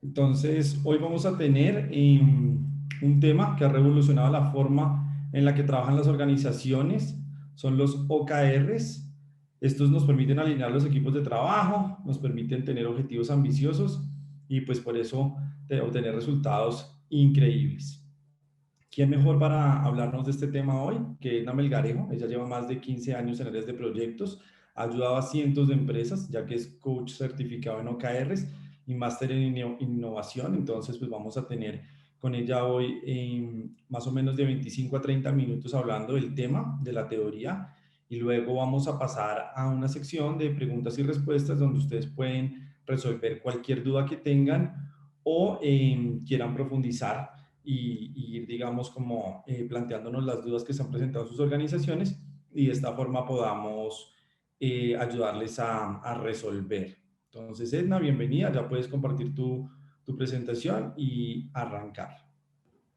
Entonces, hoy vamos a tener un tema que ha revolucionado la forma en la que trabajan las organizaciones, son los OKRs. Estos nos permiten alinear los equipos de trabajo, nos permiten tener objetivos ambiciosos y pues por eso obtener resultados increíbles. ¿Quién mejor para hablarnos de este tema hoy que Edna Melgarejo? Ella lleva más de 15 años en áreas de proyectos, ha ayudado a cientos de empresas, ya que es coach certificado en OKRs y máster en innovación. Entonces, pues vamos a tener con ella hoy más o menos de 25 a 30 minutos hablando del tema, de la teoría, y luego vamos a pasar a una sección de preguntas y respuestas donde ustedes pueden resolver cualquier duda que tengan o quieran profundizar y ir, digamos, como planteándonos las dudas que se han presentado en sus organizaciones y de esta forma podamos ayudarles a resolver. Entonces, Edna, bienvenida, ya puedes compartir tu presentación y arrancar.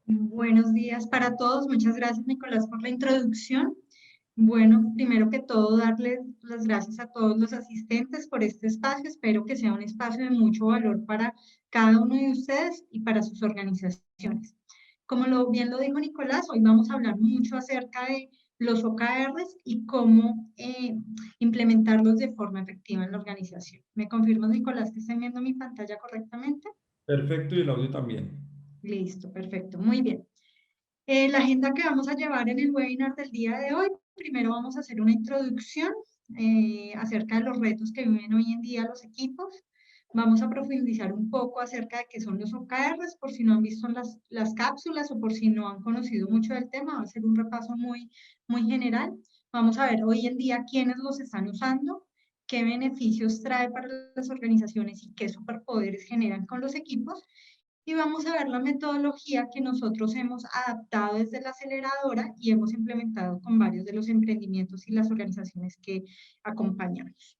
Buenos días para todos. Muchas gracias, Nicolás, por la introducción. Bueno, primero que todo, darles las gracias a todos los asistentes por este espacio. Espero que sea un espacio de mucho valor para cada uno de ustedes y para sus organizaciones. Como bien lo dijo Nicolás, hoy vamos a hablar mucho acerca de los OKRs y cómo implementarlos de forma efectiva en la organización. ¿Me confirmas, Nicolás, que estén viendo mi pantalla correctamente? Perfecto, y el audio también. Listo, perfecto, muy bien. La agenda que vamos a llevar en el webinar del día de hoy, primero vamos a hacer una introducción acerca de los retos que viven hoy en día los equipos. Vamos a profundizar un poco acerca de qué son los OKRs, por si no han visto las cápsulas o por si no han conocido mucho del tema, va a ser un repaso muy general. Vamos a ver hoy en día quiénes los están usando, qué beneficios trae para las organizaciones y qué superpoderes generan con los equipos y vamos a ver la metodología que nosotros hemos adaptado desde la aceleradora y hemos implementado con varios de los emprendimientos y las organizaciones que acompañamos.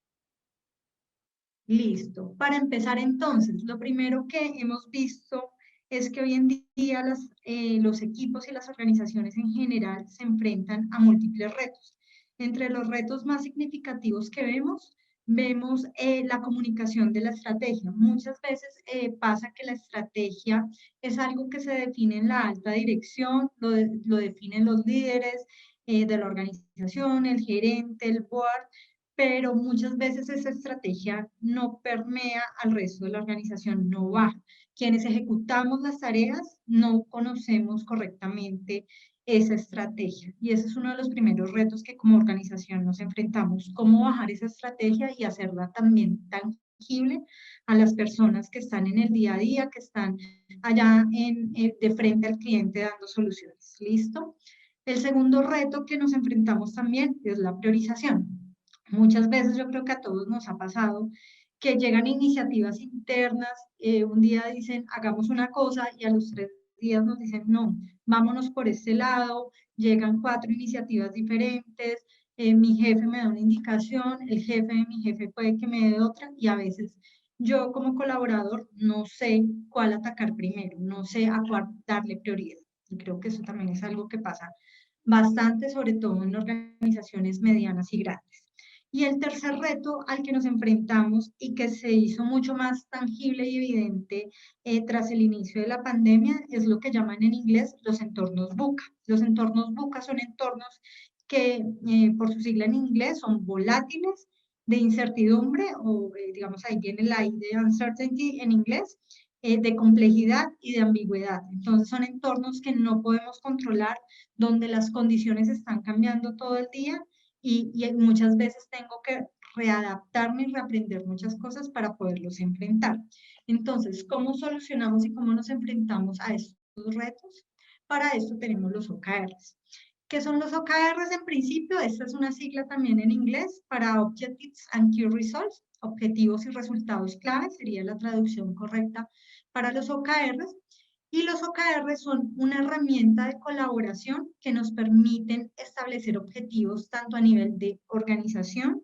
Listo. Para empezar entonces, lo primero que hemos visto es que hoy en día los equipos y las organizaciones en general se enfrentan a múltiples retos. Entre los retos más significativos que vemos la comunicación de la estrategia. Muchas veces pasa que la estrategia es algo que se define en la alta dirección, lo definen los líderes de la organización, el gerente, el board, pero muchas veces esa estrategia no permea al resto de la organización, no baja. Quienes ejecutamos las tareas no conocemos correctamente esa estrategia y ese es uno de los primeros retos que como organización nos enfrentamos, cómo bajar esa estrategia y hacerla también tangible a las personas que están en el día a día, que están allá de frente al cliente dando soluciones. ¿Listo? El segundo reto que nos enfrentamos también es la priorización. Muchas veces yo creo que a todos nos ha pasado que llegan iniciativas internas, un día dicen hagamos una cosa y a los 3 días nos dicen no, vámonos por este lado, llegan 4 iniciativas diferentes, mi jefe me da una indicación, el jefe de mi jefe puede que me dé otra y a veces yo como colaborador no sé cuál atacar primero, no sé a cuál darle prioridad. Y creo que eso también es algo que pasa bastante, sobre todo en organizaciones medianas y grandes. Y el tercer reto al que nos enfrentamos y que se hizo mucho más tangible y evidente tras el inicio de la pandemia es lo que llaman en inglés los entornos VUCA. Los entornos VUCA son entornos que por su sigla en inglés son volátiles, de incertidumbre o digamos ahí viene la I de uncertainty en inglés, de complejidad y de ambigüedad. Entonces son entornos que no podemos controlar, donde las condiciones están cambiando todo el día y muchas veces tengo que readaptarme y reaprender muchas cosas para poderlos enfrentar. Entonces, ¿cómo solucionamos y cómo nos enfrentamos a estos retos? Para esto tenemos los OKRs. ¿Qué son los OKRs en principio? Esta es una sigla también en inglés para Objectives and Key Results, objetivos y resultados clave, sería la traducción correcta para los OKRs. Y los OKR son una herramienta de colaboración que nos permiten establecer objetivos tanto a nivel de organización,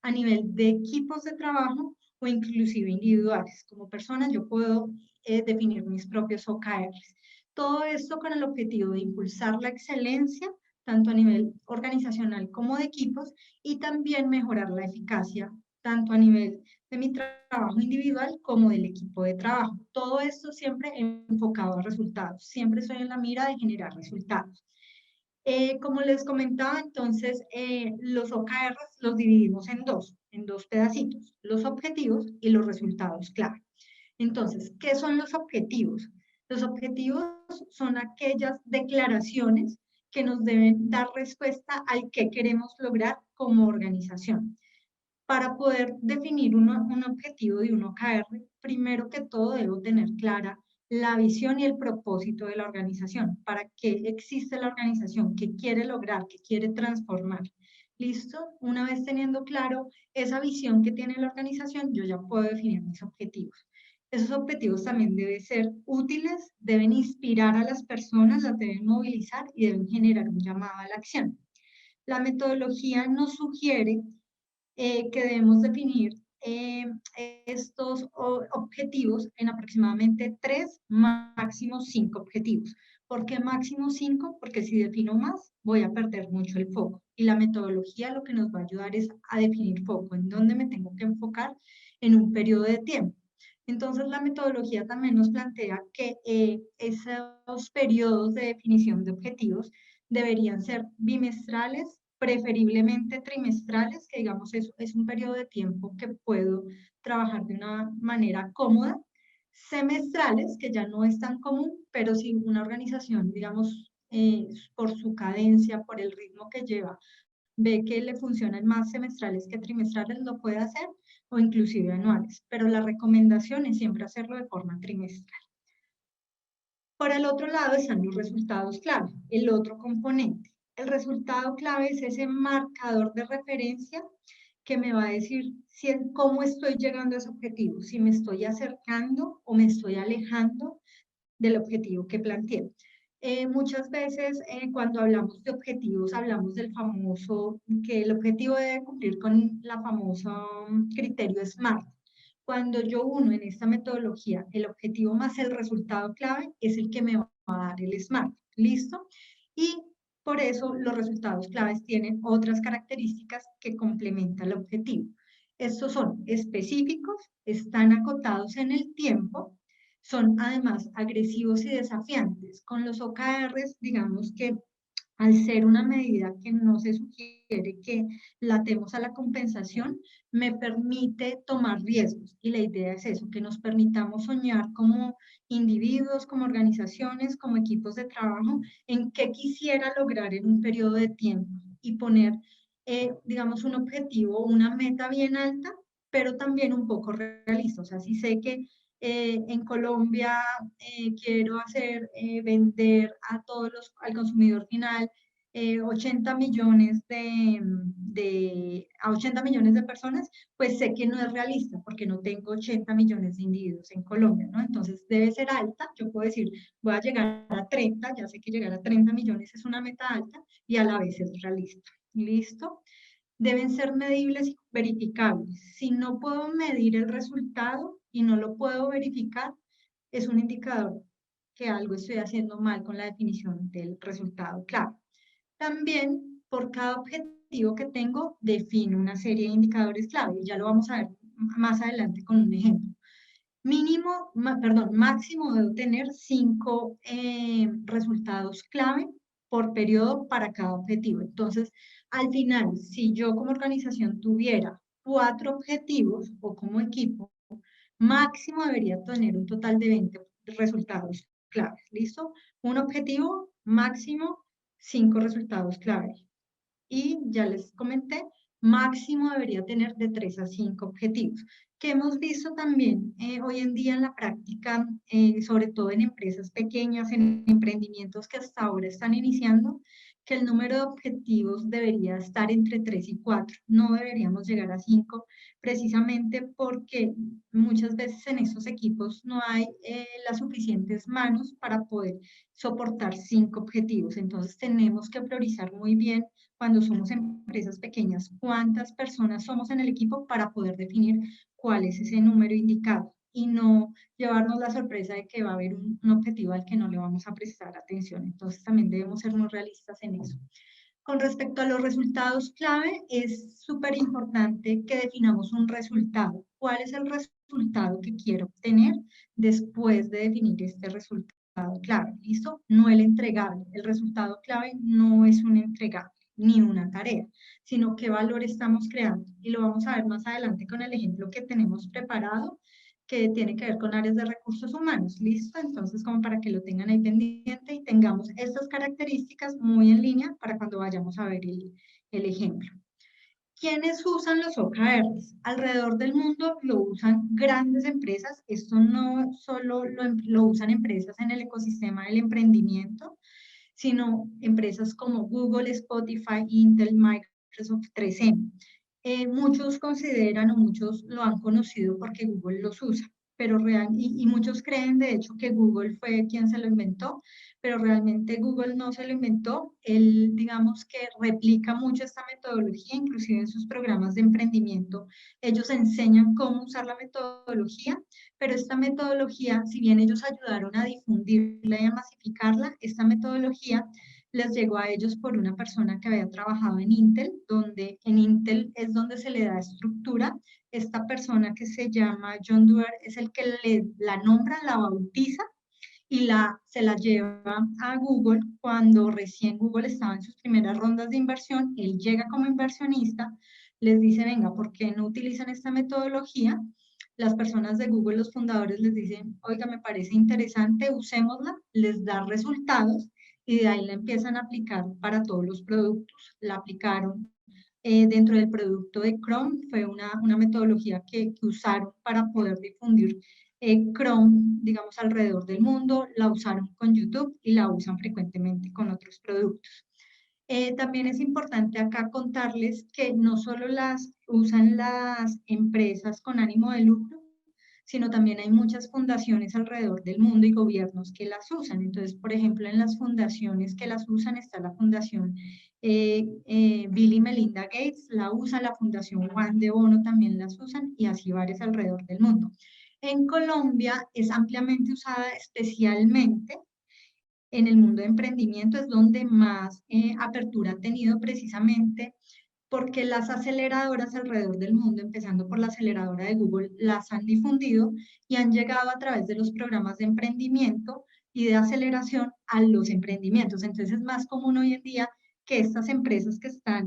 a nivel de equipos de trabajo o inclusive individuales. Como persona yo puedo definir mis propios OKRs. Todo esto con el objetivo de impulsar la excelencia tanto a nivel organizacional como de equipos y también mejorar la eficacia tanto a nivel de mi trabajo individual como del equipo de trabajo. Todo esto siempre enfocado a resultados. Siempre estoy en la mira de generar resultados. Como les comentaba, entonces, los OKRs los dividimos en dos pedacitos, los objetivos y los resultados clave. Entonces, ¿qué son los objetivos? Los objetivos son aquellas declaraciones que nos deben dar respuesta al que queremos lograr como organización. Para poder definir un objetivo de un OKR, primero que todo debo tener clara la visión y el propósito de la organización. ¿Para qué existe la organización? ¿Qué quiere lograr? ¿Qué quiere transformar? ¿Listo? Una vez teniendo claro esa visión que tiene la organización, yo ya puedo definir mis objetivos. Esos objetivos también deben ser útiles, deben inspirar a las personas, las deben movilizar y deben generar un llamado a la acción. La metodología nos sugiere que debemos definir estos objetivos en aproximadamente 3, máximo 5 objetivos. ¿Por qué máximo 5? Porque si defino más, voy a perder mucho el foco. Y la metodología lo que nos va a ayudar es a definir foco, en dónde me tengo que enfocar en un periodo de tiempo. Entonces, la metodología también nos plantea que esos periodos de definición de objetivos deberían ser bimestrales, preferiblemente trimestrales, que digamos es un periodo de tiempo que puedo trabajar de una manera cómoda, semestrales, que ya no es tan común, pero si una organización, digamos, por su cadencia, por el ritmo que lleva, ve que le funcionan más semestrales que trimestrales, lo puede hacer, o inclusive anuales, pero la recomendación es siempre hacerlo de forma trimestral. Por el otro lado están los resultados clave, el otro componente. El resultado clave es ese marcador de referencia que me va a decir cómo estoy llegando a ese objetivo, si me estoy acercando o me estoy alejando del objetivo que planteé. Muchas veces cuando hablamos de objetivos, hablamos del famoso, que el objetivo debe cumplir con la famosa criterio SMART. Cuando yo uno en esta metodología el objetivo más el resultado clave es el que me va a dar el SMART. ¿Listo? Y por eso los resultados claves tienen otras características que complementan el objetivo. Estos son específicos, están acotados en el tiempo, son además agresivos y desafiantes. Con los OKRs, digamos que al ser una medida que no se sugiere que la atemos a la compensación, me permite tomar riesgos. Y la idea es eso, que nos permitamos soñar como individuos, como organizaciones, como equipos de trabajo, en qué quisiera lograr en un periodo de tiempo y poner, digamos, un objetivo, una meta bien alta, pero también un poco realista. O sea, si sé que en Colombia quiero hacer, vender a al consumidor final 80 millones a 80 millones de personas, pues sé que no es realista porque no tengo 80 millones de individuos en Colombia, ¿no? Entonces debe ser alta, yo puedo decir, voy a llegar a 30, ya sé que llegar a 30 millones es una meta alta y a la vez es realista. ¿Listo? Deben ser medibles y verificables. Si no puedo medir el resultado y no lo puedo verificar, es un indicador que algo estoy haciendo mal con la definición del resultado clave. También, por cada objetivo que tengo, defino una serie de indicadores clave. Y ya lo vamos a ver más adelante con un ejemplo. Máximo debo tener 5 resultados clave por periodo para cada objetivo. Entonces, al final, si yo como organización tuviera 4 objetivos o como equipo, máximo debería tener un total de 20 resultados claves. ¿Listo? Un objetivo, máximo 5 resultados claves. Y ya les comenté, máximo debería tener de 3 a 5 objetivos, que hemos visto también hoy en día en la práctica, sobre todo en empresas pequeñas, en emprendimientos que hasta ahora están iniciando, que el número de objetivos debería estar entre 3 y 4, no deberíamos llegar a 5, precisamente porque muchas veces en estos equipos no hay las suficientes manos para poder soportar 5 objetivos, entonces tenemos que priorizar muy bien cuando somos empresas pequeñas, cuántas personas somos en el equipo para poder definir cuál es ese número indicado y no llevarnos la sorpresa de que va a haber un objetivo al que no le vamos a prestar atención. Entonces también debemos ser muy realistas en eso. Con respecto a los resultados clave, es súper importante que definamos un resultado. ¿Cuál es el resultado que quiero obtener después de definir este resultado clave? ¿Listo? No el entregable. El resultado clave no es un entregable ni una tarea, sino qué valor estamos creando. Y lo vamos a ver más adelante con el ejemplo que tenemos preparado, que tiene que ver con áreas de recursos humanos. ¿Listo? Entonces, como para que lo tengan ahí pendiente y tengamos estas características muy en línea para cuando vayamos a ver el ejemplo. ¿Quiénes usan los OKRs? Alrededor del mundo lo usan grandes empresas. Esto no solo lo usan empresas en el ecosistema del emprendimiento, sino empresas como Google, Spotify, Intel, Microsoft, 3M. Muchos consideran o muchos lo han conocido porque Google los usa, pero y muchos creen de hecho que Google fue quien se lo inventó, pero realmente Google no se lo inventó. Él, digamos que replica mucho esta metodología, inclusive en sus programas de emprendimiento. Ellos enseñan cómo usar la metodología, pero esta metodología, si bien ellos ayudaron a difundirla y a masificarla, esta metodología les llegó a ellos por una persona que había trabajado en Intel, donde en Intel es donde se le da estructura. Esta persona que se llama John Doerr es el que la nombra, la bautiza y se la lleva a Google cuando recién Google estaba en sus primeras rondas de inversión. Él llega como inversionista, les dice, venga, ¿por qué no utilizan esta metodología? Las personas de Google, los fundadores, les dicen, oiga, me parece interesante, usémosla, les da resultados y de ahí la empiezan a aplicar para todos los productos. La aplicaron dentro del producto de Chrome, fue una metodología que usaron para poder difundir Chrome, digamos, alrededor del mundo, la usaron con YouTube y la usan frecuentemente con otros productos. También es importante acá contarles que no solo las usan las empresas con ánimo de lucro, sino también hay muchas fundaciones alrededor del mundo y gobiernos que las usan. Entonces, por ejemplo, en las fundaciones que las usan está la fundación Bill y Melinda Gates, la usa, la fundación Juan de Bono también las usan y así varias alrededor del mundo. En Colombia es ampliamente usada especialmente en el mundo de emprendimiento, es donde más apertura ha tenido precisamente porque las aceleradoras alrededor del mundo, empezando por la aceleradora de Google, las han difundido y han llegado a través de los programas de emprendimiento y de aceleración a los emprendimientos. Entonces es más común hoy en día que estas empresas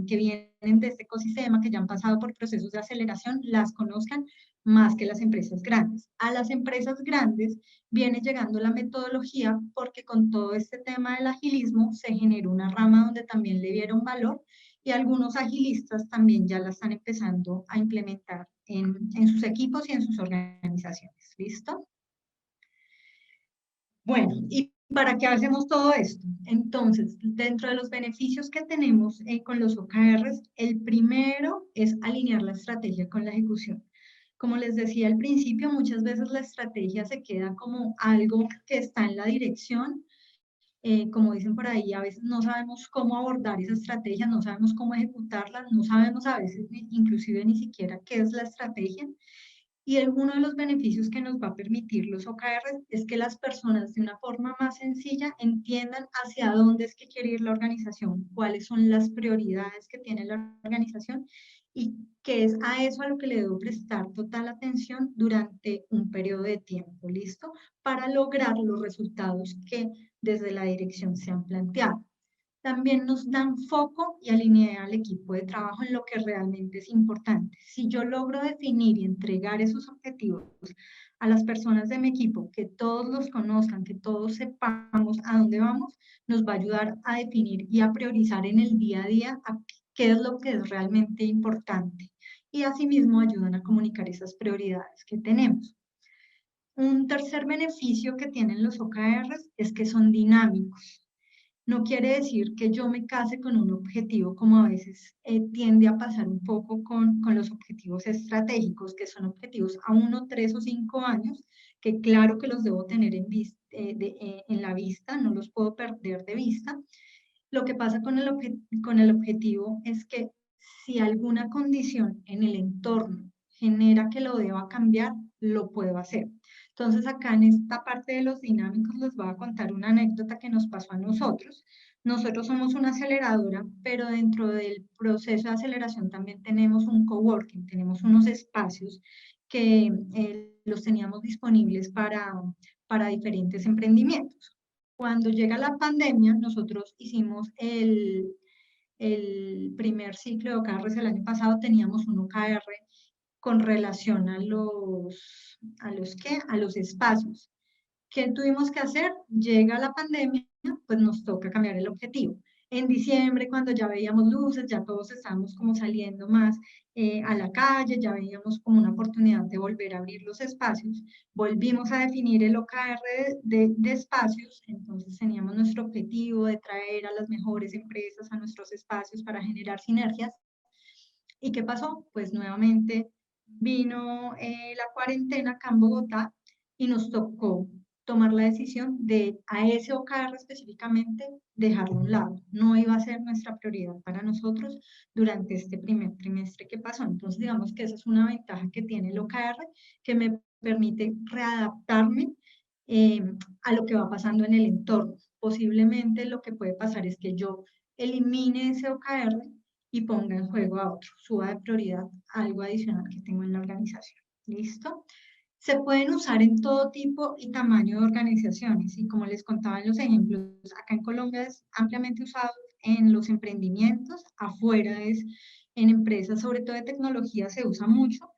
que vienen de este ecosistema, que ya han pasado por procesos de aceleración, las conozcan más que las empresas grandes. A las empresas grandes viene llegando la metodología porque con todo este tema del agilismo se generó una rama donde también le dieron valor y algunos agilistas también ya la están empezando a implementar en sus equipos y en sus organizaciones. ¿Listo? Bueno, ¿y para qué hacemos todo esto? Entonces, dentro de los beneficios que tenemos con los OKRs, el primero es alinear la estrategia con la ejecución. Como les decía al principio, muchas veces la estrategia se queda como algo que está en la dirección, como dicen por ahí, a veces no sabemos cómo abordar esa estrategia, no sabemos cómo ejecutarla, no sabemos a veces inclusive ni siquiera qué es la estrategia. Y uno de los beneficios que nos va a permitir los OKR es que las personas de una forma más sencilla entiendan hacia dónde es que quiere ir la organización, cuáles son las prioridades que tiene la organización y que es a eso a lo que le debo prestar total atención durante un periodo de tiempo, ¿listo? Para lograr los resultados que desde la dirección se han planteado. También nos dan foco y alinear al equipo de trabajo en lo que realmente es importante. Si yo logro definir y entregar esos objetivos a las personas de mi equipo, que todos los conozcan, que todos sepamos a dónde vamos, nos va a ayudar a definir y a priorizar en el día a día qué es lo que es realmente importante. Y asimismo ayudan a comunicar esas prioridades que tenemos. Un tercer beneficio que tienen los OKRs es que son dinámicos. No quiere decir que yo me case con un objetivo como a veces tiende a pasar un poco con los objetivos estratégicos, que son objetivos a 1, 3 o 5 años, que claro que los debo tener en la vista, no los puedo perder de vista. Lo que pasa con el objetivo es que si alguna condición en el entorno genera que lo deba cambiar, lo puedo hacer. Entonces acá en esta parte de los dinámicos les voy a contar una anécdota que nos pasó a nosotros. Nosotros somos una aceleradora, pero dentro del proceso de aceleración también tenemos un coworking, tenemos unos espacios que los teníamos disponibles para diferentes emprendimientos. Cuando llega la pandemia, nosotros hicimos el primer ciclo de OKRs el año pasado, teníamos un OKR con relación a los espacios. ¿Qué tuvimos que hacer? Llega la pandemia, pues nos toca cambiar el objetivo. En diciembre, cuando ya veíamos luces, ya todos estábamos como saliendo más a la calle, ya veíamos como una oportunidad de volver a abrir los espacios, volvimos a definir el OKR de espacios, entonces teníamos nuestro objetivo de traer a las mejores empresas a nuestros espacios para generar sinergias. ¿Y qué pasó? Pues nuevamente vino la cuarentena acá en Bogotá y nos tocó tomar la decisión de a ese OKR específicamente dejarlo a un lado. No iba a ser nuestra prioridad para nosotros durante este primer trimestre que pasó. Entonces, digamos que esa es una ventaja que tiene el OKR, que me permite readaptarme eh, a lo que va pasando en el entorno. Posiblemente lo que puede pasar es que yo elimine ese OKR y ponga en juego a otro, suba de prioridad algo adicional que tengo en la organización. ¿Listo? Se pueden usar en todo tipo y tamaño de organizaciones y como les contaba en los ejemplos, acá en Colombia es ampliamente usado en los emprendimientos, afuera es en empresas, sobre todo de tecnología, se usa mucho,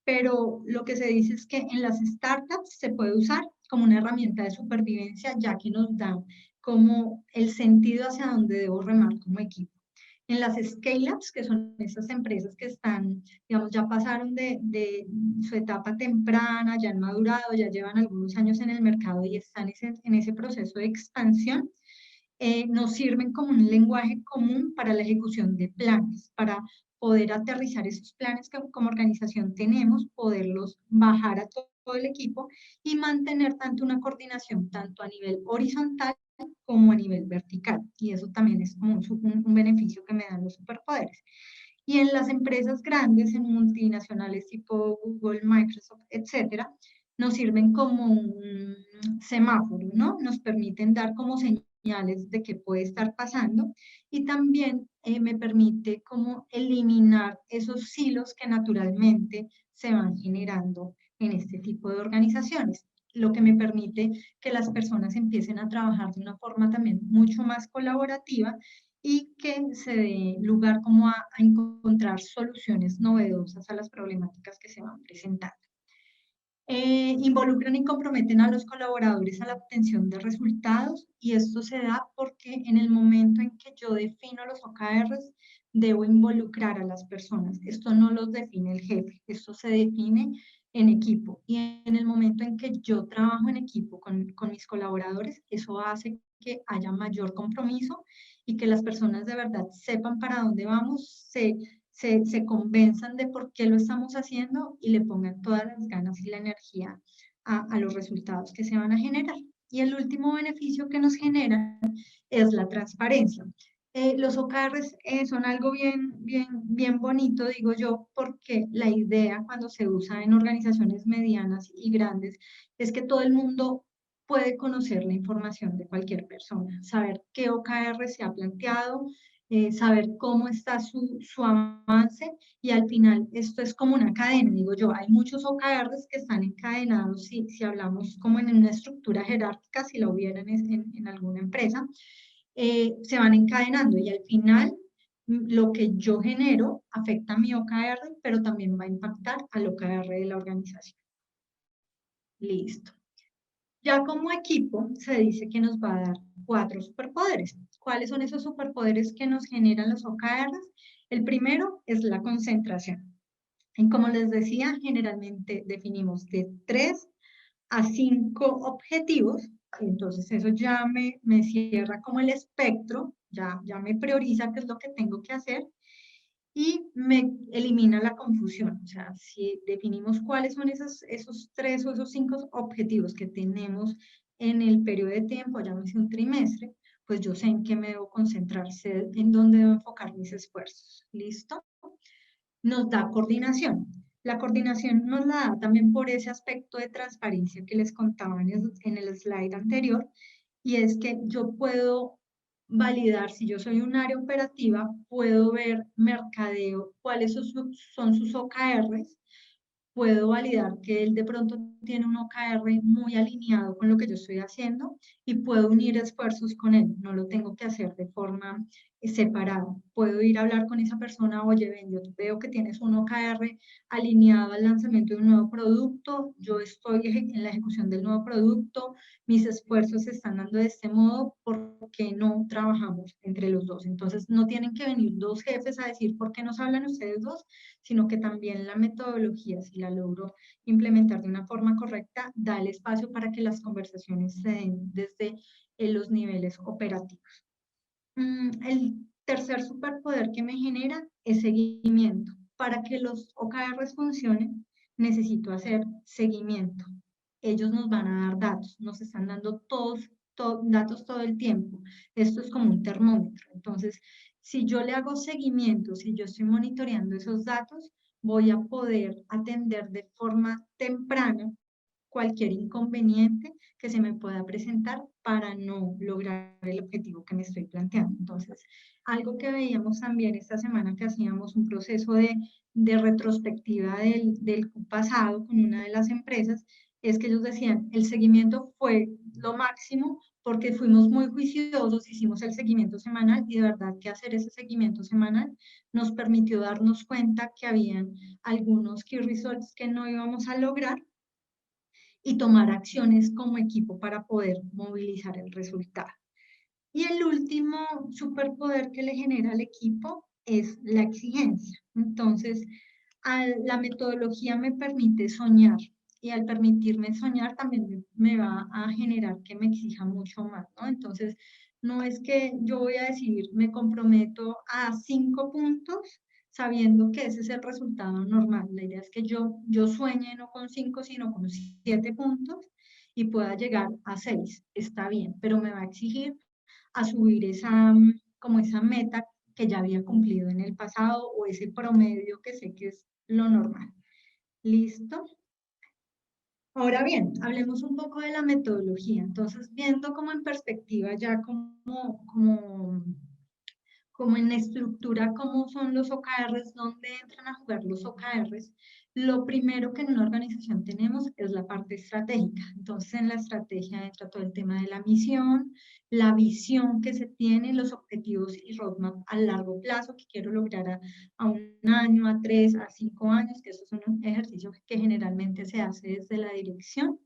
pero lo que se dice es que en las startups se puede usar como una herramienta de supervivencia, ya que nos da como el sentido hacia dónde debo remar como equipo. En las scale-ups, que son esas empresas que están, digamos, ya pasaron de su etapa temprana, ya han madurado, ya llevan algunos años en el mercado y están en ese proceso de expansión, nos sirven como un lenguaje común para la ejecución de planes, para poder aterrizar esos planes que como organización tenemos, poderlos bajar a todo el equipo y mantener tanto una coordinación tanto a nivel horizontal como a nivel vertical. Y eso también es como un beneficio que me dan los superpoderes. Y en las empresas grandes, en multinacionales tipo Google, Microsoft, etcétera, nos sirven como un semáforo, ¿no? Nos permiten dar como señales de qué puede estar pasando y también me permite como eliminar esos silos que naturalmente se van generando en este tipo de organizaciones, lo que me permite que las personas empiecen a trabajar de una forma también mucho más colaborativa y que se dé lugar como a encontrar soluciones novedosas a las problemáticas que se van presentando. Involucran y comprometen a los colaboradores a la obtención de resultados y esto se da porque en el momento en que yo defino los OKRs, debo involucrar a las personas. Esto no los define el jefe, esto se define en equipo. Y en el momento en que yo trabajo en equipo con mis colaboradores, eso hace que haya mayor compromiso y que las personas de verdad sepan para dónde vamos, se convenzan de por qué lo estamos haciendo y le pongan todas las ganas y la energía a los resultados que se van a generar. Y el último beneficio que nos genera es la transparencia. Los OKRs son algo bien bonito, digo yo, porque la idea cuando se usa en organizaciones medianas y grandes es que todo el mundo puede conocer la información de cualquier persona, saber qué OKR se ha planteado, saber cómo está su avance y al final esto es como una cadena, digo yo, hay muchos OKRs que están encadenados si hablamos como en una estructura jerárquica, si la hubiera en alguna empresa, se van encadenando y al final lo que yo genero afecta a mi OKR, pero también va a impactar al OKR de la organización. Listo. Ya como equipo se dice que nos va a dar 4 superpoderes. ¿Cuáles son esos superpoderes que nos generan los OKRs? El primero es la concentración. Y como les decía, generalmente definimos de 3 a 5 objetivos. Entonces eso ya me cierra como el espectro, ya me prioriza qué es lo que tengo que hacer y me elimina la confusión. O sea, si definimos cuáles son esos 3 o esos 5 objetivos que tenemos en el periodo de tiempo, llámese un trimestre, pues yo sé en qué me debo concentrar, sé en dónde debo enfocar mis esfuerzos. ¿Listo? Nos da coordinación. La coordinación nos la da también por ese aspecto de transparencia que les contaba en el slide anterior, y es que yo puedo validar, si yo soy un área operativa, puedo ver mercadeo, cuáles son sus OKRs, puedo validar que él de pronto tiene un OKR muy alineado con lo que yo estoy haciendo y puedo unir esfuerzos con él. No lo tengo que hacer de forma separada. Puedo ir a hablar con esa persona, oye, ven, yo veo que tienes un OKR alineado al lanzamiento de un nuevo producto, yo estoy en la ejecución del nuevo producto, mis esfuerzos se están dando de este modo, ¿por qué no trabajamos entre los dos? Entonces, no tienen que venir dos jefes a decir, ¿por qué nos hablan ustedes dos? Sino que también la metodología, si la logro implementar de una forma correcta, da el espacio para que las conversaciones se den desde los niveles operativos. El tercer superpoder que me genera es seguimiento. Para que los OKRs funcionen, necesito hacer seguimiento. Ellos nos van a dar datos, nos están dando datos todo el tiempo. Esto es como un termómetro. Entonces, si yo le hago seguimiento, si yo estoy monitoreando esos datos, voy a poder atender de forma temprana cualquier inconveniente que se me pueda presentar para no lograr el objetivo que me estoy planteando. Entonces, algo que veíamos también esta semana que hacíamos un proceso de retrospectiva del pasado con una de las empresas, es que ellos decían, el seguimiento fue lo máximo porque fuimos muy juiciosos, hicimos el seguimiento semanal y de verdad que hacer ese seguimiento semanal nos permitió darnos cuenta que habían algunos key results que no íbamos a lograr y tomar acciones como equipo para poder movilizar el resultado. Y el último superpoder que le genera al equipo es la exigencia. Entonces, la metodología me permite soñar y al permitirme soñar también me va a generar que me exija mucho más, ¿no? Entonces, no es que yo voy a decir, me comprometo a 5 puntos sabiendo que ese es el resultado normal. La idea es que yo sueñe no con 5, sino con 7 puntos y pueda llegar a 6. Está bien, pero me va a exigir a subir como esa meta que ya había cumplido en el pasado o ese promedio que sé que es lo normal. ¿Listo? Ahora bien, hablemos un poco de la metodología. Entonces, viendo como en perspectiva ya como en la estructura, cómo son los OKRs, dónde entran a jugar los OKRs, lo primero que en una organización tenemos es la parte estratégica. Entonces, en la estrategia entra todo el tema de la misión, la visión que se tiene, los objetivos y roadmap a largo plazo que quiero lograr a un año, a 3, a 5 años, que eso es un ejercicio que generalmente se hace desde la dirección.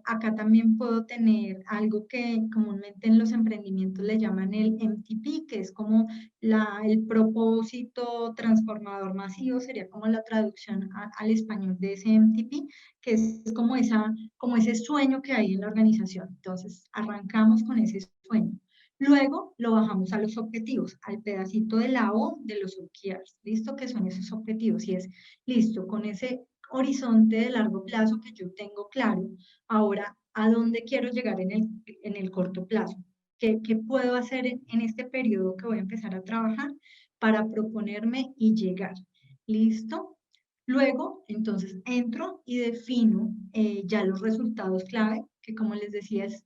Acá también puedo tener algo que comúnmente en los emprendimientos le llaman el MTP, que es como el propósito transformador masivo, sería como la traducción al español de ese MTP, que es como ese sueño que hay en la organización. Entonces, arrancamos con ese sueño. Luego lo bajamos a los objetivos, al pedacito de la O de los OKRs. ¿Listo? ¿Qué son esos objetivos? Y es, listo, con ese horizonte de largo plazo que yo tengo claro, ahora, ¿a dónde quiero llegar en el corto plazo? ¿Qué puedo hacer en este periodo que voy a empezar a trabajar para proponerme y llegar? ¿Listo? Luego, entonces, entro y defino ya los resultados clave, que como les decía, es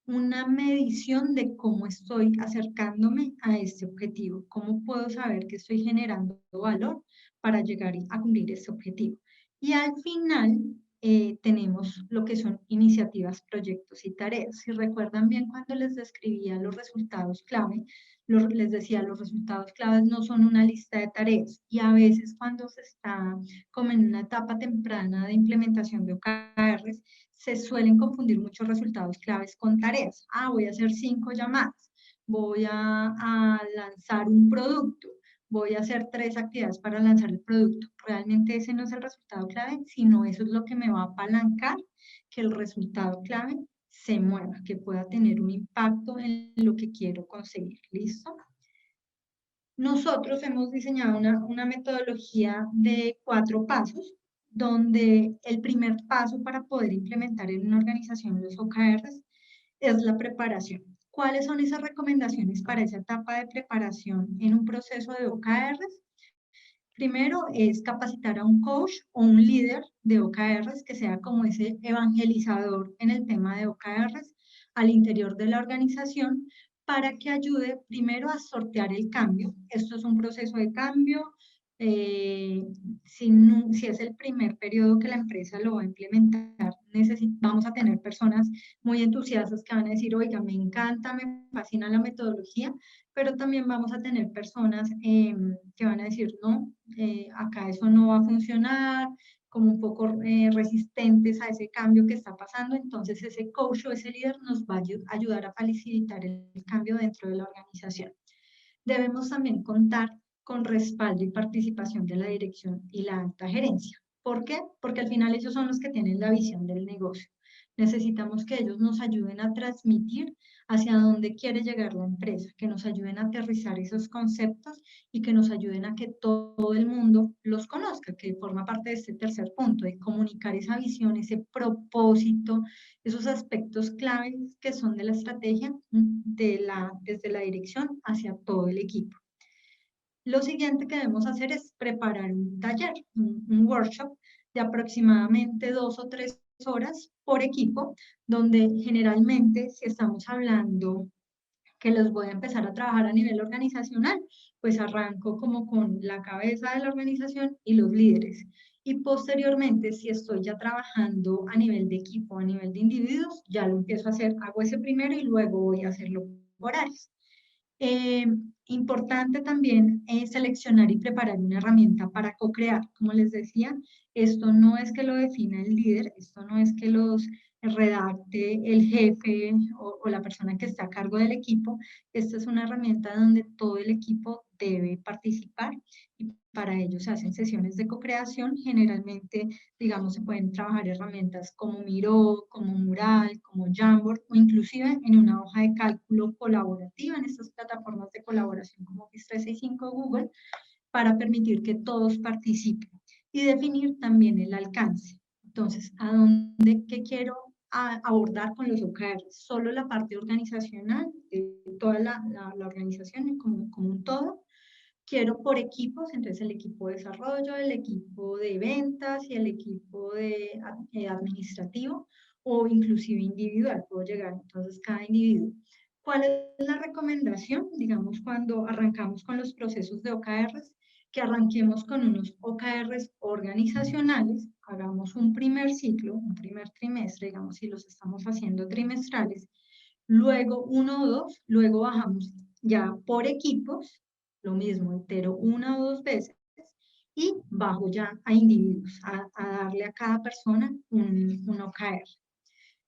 una medición de cómo estoy acercándome a este objetivo, cómo puedo saber que estoy generando valor para llegar a cumplir este objetivo. Y al final tenemos lo que son iniciativas, proyectos y tareas. Si recuerdan bien cuando les describía los resultados clave, les decía, los resultados claves no son una lista de tareas y a veces cuando se está como en una etapa temprana de implementación de OKRs, se suelen confundir muchos resultados claves con tareas. Ah, voy a hacer 5 llamadas, voy a lanzar un producto, voy a hacer 3 actividades para lanzar el producto. Realmente ese no es el resultado clave, sino eso es lo que me va a apalancar que el resultado clave se mueva, que pueda tener un impacto en lo que quiero conseguir. ¿Listo? Nosotros hemos diseñado una metodología de 4 pasos, donde el primer paso para poder implementar en una organización los OKRs es la preparación. ¿Cuáles son esas recomendaciones para esa etapa de preparación en un proceso de OKRs? Primero es capacitar a un coach o un líder de OKRs que sea como ese evangelizador en el tema de OKRs al interior de la organización para que ayude primero a sortear el cambio. Esto es un proceso de cambio. Si es el primer periodo que la empresa lo va a implementar, vamos a tener personas muy entusiastas que van a decir, oiga, me encanta, me fascina la metodología, pero también vamos a tener personas que van a decir, no, acá eso no va a funcionar, como un poco resistentes a ese cambio que está pasando. Entonces ese coach o ese líder nos va a ayudar a facilitar el cambio dentro de la organización. Debemos también contar con respaldo y participación de la dirección y la alta gerencia. ¿Por qué? Porque al final ellos son los que tienen la visión del negocio. Necesitamos que ellos nos ayuden a transmitir hacia dónde quiere llegar la empresa, que nos ayuden a aterrizar esos conceptos y que nos ayuden a que todo el mundo los conozca, que forma parte de este tercer punto, de comunicar esa visión, ese propósito, esos aspectos claves que son de la estrategia desde la dirección hacia todo el equipo. Lo siguiente que debemos hacer es preparar un taller, un workshop de aproximadamente 2 o 3 horas por equipo, donde generalmente si estamos hablando que los voy a empezar a trabajar a nivel organizacional, pues arranco como con la cabeza de la organización y los líderes. Y posteriormente, si estoy ya trabajando a nivel de equipo, a nivel de individuos, ya lo empiezo a hacer, hago ese primero y luego voy a hacerlo por áreas. Eh, Importante también es seleccionar y preparar una herramienta para co-crear. Como les decía, esto no es que lo defina el líder, esto no es que los redacte el jefe o la persona que está a cargo del equipo. Esta es una herramienta donde todo el equipo debe participar y para ello se hacen sesiones de co-creación. Generalmente, digamos, se pueden trabajar herramientas como Miro, como Mural, como Jamboard o inclusive en una hoja de cálculo colaborativa en estas plataformas de colaboración como Office 365 Google para permitir que todos participen y definir también el alcance. Entonces, ¿a dónde, qué quiero abordar con los OKRs? Solo la parte organizacional, toda la organización como un todo. Quiero por equipos, entonces el equipo de desarrollo, el equipo de ventas y el equipo de administrativo o inclusive individual, puedo llegar entonces cada individuo. ¿Cuál es la recomendación? Digamos, cuando arrancamos con los procesos de OKRs, que arranquemos con unos OKRs organizacionales, hagamos un primer ciclo, un primer trimestre, digamos, si los estamos haciendo trimestrales, luego uno o dos, luego bajamos ya por equipos, lo mismo, entero una o dos veces, y bajo ya a individuos, a darle a cada persona un OKR.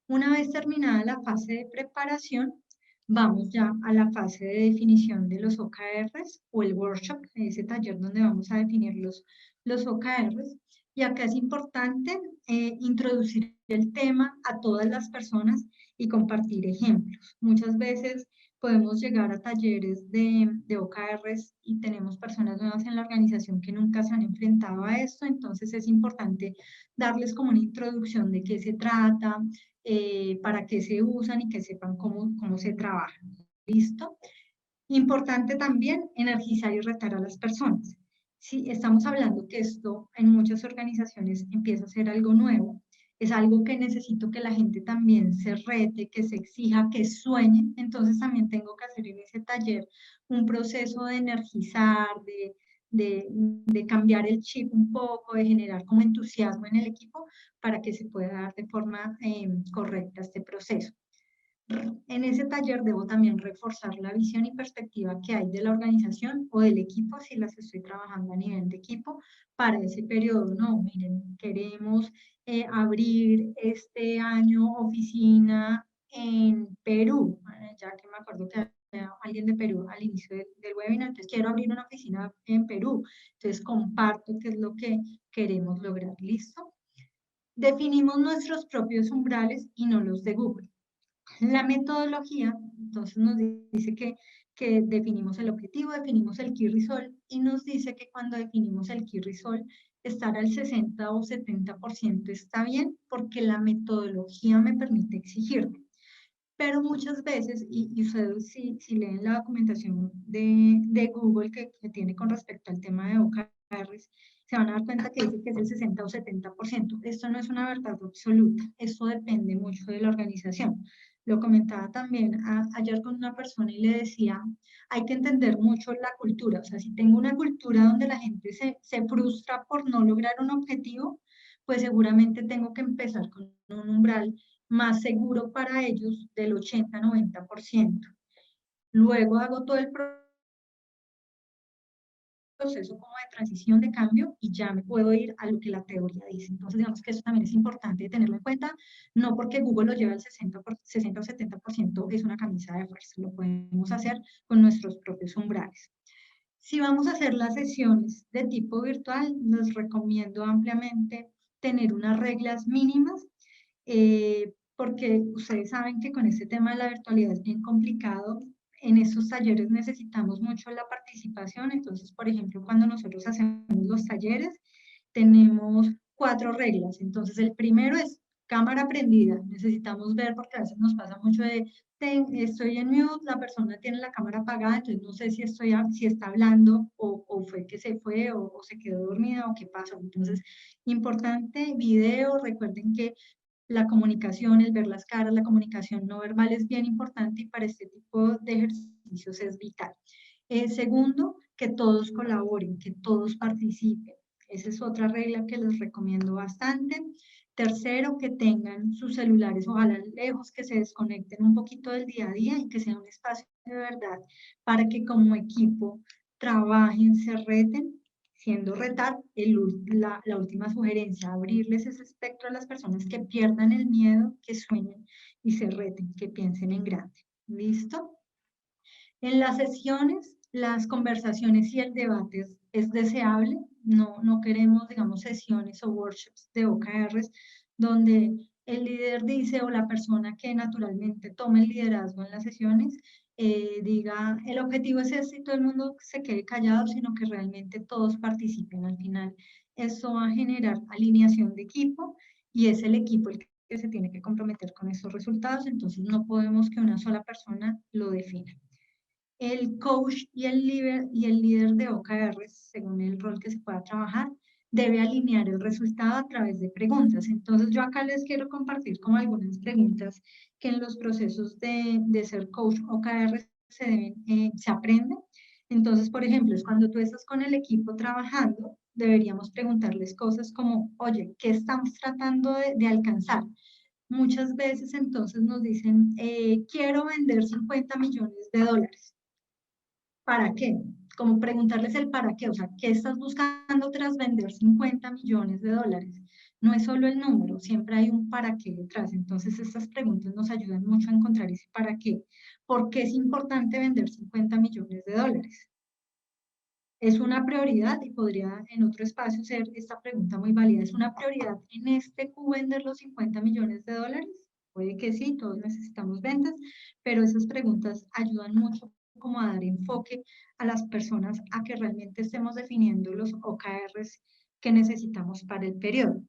Una vez terminada la fase de preparación, vamos ya a la fase de definición de los OKRs o el workshop, ese taller donde vamos a definir los OKRs. Y acá es importante introducir el tema a todas las personas y compartir ejemplos. Muchas veces podemos llegar a talleres de OKRs y tenemos personas nuevas en la organización que nunca se han enfrentado a esto, entonces es importante darles como una introducción de qué se trata, para qué se usan y que sepan cómo se trabaja. ¿Listo? Importante también energizar y retar a las personas. Si estamos hablando que esto en muchas organizaciones empieza a ser algo nuevo, es algo que necesito que la gente también se rete, que se exija, que sueñe, entonces también tengo que hacer en ese taller un proceso de energizar, de cambiar el chip un poco, de generar como entusiasmo en el equipo para que se pueda dar de forma correcta este proceso. En ese taller debo también reforzar la visión y perspectiva que hay de la organización o del equipo, si las estoy trabajando a nivel de equipo, para ese periodo. No, miren, queremos abrir este año oficina en Perú, ya que me acuerdo que había alguien de Perú al inicio del webinar, entonces quiero abrir una oficina en Perú. Entonces comparto qué es lo que queremos lograr. ¿Listo? Definimos nuestros propios umbrales y no los de Google. La metodología, entonces nos dice que definimos el objetivo, definimos el key result y nos dice que cuando definimos el key result, estar al 60 o 70% está bien porque la metodología me permite exigirlo. Pero muchas veces, y ustedes si leen la documentación de Google que tiene con respecto al tema de OKRs, se van a dar cuenta que dice que es el 60 o 70%. Esto no es una verdad absoluta, esto depende mucho de la organización. Lo comentaba también ayer con una persona y le decía, hay que entender mucho la cultura. O sea, si tengo una cultura donde la gente se frustra por no lograr un objetivo, pues seguramente tengo que empezar con un umbral más seguro para ellos del 80-90%. Luego hago todo el proceso como de transición de cambio y ya me puedo ir a lo que la teoría dice. Entonces, digamos que eso también es importante tenerlo en cuenta, no porque Google lo lleva al 60 o 70% es una camisa de fuerza, lo podemos hacer con nuestros propios umbrales. Si vamos a hacer las sesiones de tipo virtual, les recomiendo ampliamente tener unas reglas mínimas, porque ustedes saben que con este tema de la virtualidad es bien complicado. En estos talleres necesitamos mucho la participación, entonces, por ejemplo, cuando nosotros hacemos los talleres, tenemos 4 reglas. Entonces, el primero es cámara prendida. Necesitamos ver, porque a veces nos pasa mucho de estoy en mute, la persona tiene la cámara apagada, entonces no sé si, si está hablando o fue que se fue o se quedó dormida o qué pasó. Entonces, importante, video, recuerden que la comunicación, el ver las caras, la comunicación no verbal es bien importante y para este tipo de ejercicios es vital. Segundo, que todos colaboren, que todos participen. Esa es otra regla que les recomiendo bastante. Tercero, que tengan sus celulares ojalá lejos, que se desconecten un poquito del día a día y que sea un espacio de verdad para que como equipo trabajen, se reten, siendo retar la última sugerencia, abrirles ese espectro a las personas que pierdan el miedo, que sueñen y se reten, que piensen en grande. ¿Listo? En las sesiones, las conversaciones y el debate es deseable. No queremos, digamos, sesiones o workshops de OKRs donde el líder dice o la persona que naturalmente tome el liderazgo en las sesiones diga el objetivo es este y todo el mundo se quede callado, sino que realmente todos participen al final. Eso va a generar alineación de equipo y es el equipo el que se tiene que comprometer con esos resultados, entonces no podemos que una sola persona lo defina. El coach y el líder de OKR, según el rol que se pueda trabajar, debe alinear el resultado a través de preguntas. Entonces, yo acá les quiero compartir como algunas preguntas que en los procesos de ser coach OKR se aprenden. Entonces, por ejemplo, es cuando tú estás con el equipo trabajando, deberíamos preguntarles cosas como, oye, ¿qué estamos tratando de alcanzar? Muchas veces entonces nos dicen, quiero vender 50 millones de dólares. ¿Para qué? Como preguntarles el para qué, o sea, ¿qué estás buscando tras vender 50 millones de dólares? No es solo el número, siempre hay un para qué detrás. Entonces, estas preguntas nos ayudan mucho a encontrar ese para qué. ¿Por qué es importante vender 50 millones de dólares? ¿Es una prioridad? Y podría en otro espacio ser esta pregunta muy válida. ¿Es una prioridad en este Q vender los 50 millones de dólares? Puede que sí, todos necesitamos ventas, pero esas preguntas ayudan mucho como a dar enfoque a las personas a que realmente estemos definiendo los OKRs que necesitamos para el periodo.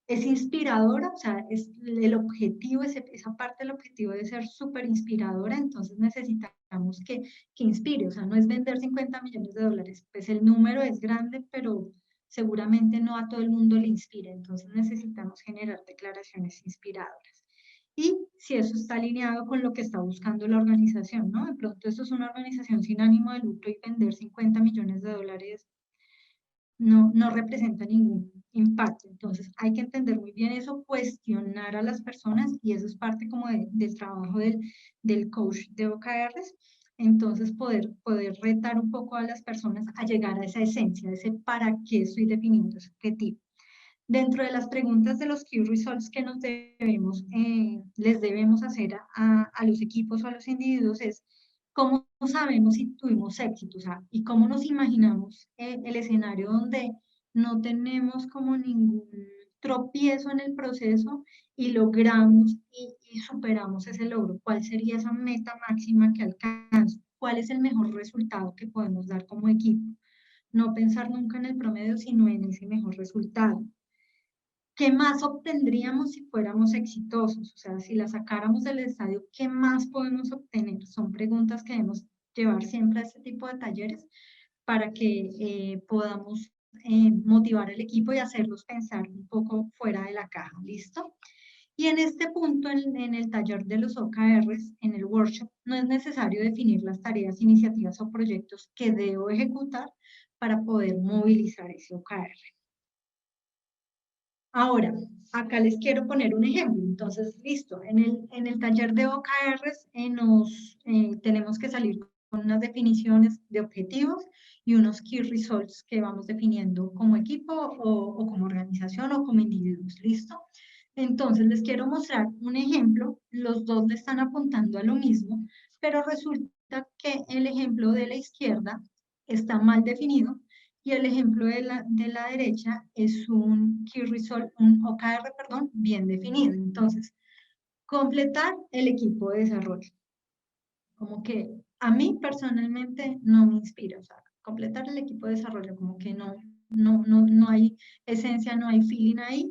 Es inspiradora, o sea, es el objetivo, esa parte del objetivo de ser súper inspiradora, entonces necesitamos que inspire, o sea, no es vender 50 millones de dólares, pues el número es grande, pero seguramente no a todo el mundo le inspira, entonces necesitamos generar declaraciones inspiradoras. Y si eso está alineado con lo que está buscando la organización, ¿no? De pronto esto es una organización sin ánimo de lucro y vender 50 millones de dólares no representa ningún impacto. Entonces hay que entender muy bien eso, cuestionar a las personas y eso es parte como del trabajo del coach de OKRs. Entonces poder retar un poco a las personas a llegar a esa esencia, a ese para qué estoy definiendo ese objetivo. Dentro de las preguntas de los key results que les debemos hacer a los equipos o a los individuos es cómo sabemos si tuvimos éxito, o sea, y cómo nos imaginamos el escenario donde no tenemos como ningún tropiezo en el proceso y logramos y superamos ese logro. ¿Cuál sería esa meta máxima que alcanzo? ¿Cuál es el mejor resultado que podemos dar como equipo? No pensar nunca en el promedio, sino en ese mejor resultado. ¿Qué más obtendríamos si fuéramos exitosos? O sea, si la sacáramos del estadio, ¿qué más podemos obtener? Son preguntas que debemos llevar siempre a este tipo de talleres para que podamos motivar al equipo y hacerlos pensar un poco fuera de la caja. ¿Listo? Y en este punto, en el taller de los OKRs, en el workshop, no es necesario definir las tareas, iniciativas o proyectos que debo ejecutar para poder movilizar ese OKR. Ahora, acá les quiero poner un ejemplo. Entonces, listo, en el taller de OKRs tenemos que salir con unas definiciones de objetivos y unos key results que vamos definiendo como equipo o como organización o como individuos, ¿listo? Entonces, les quiero mostrar un ejemplo. Los dos le están apuntando a lo mismo, pero resulta que el ejemplo de la izquierda está mal definido y el ejemplo de la derecha es un key result, un OKR, perdón, bien definido. Entonces, completar el equipo de desarrollo. Como que a mí personalmente no me inspira, o sea, completar el equipo de desarrollo, como que no hay esencia, no hay feeling ahí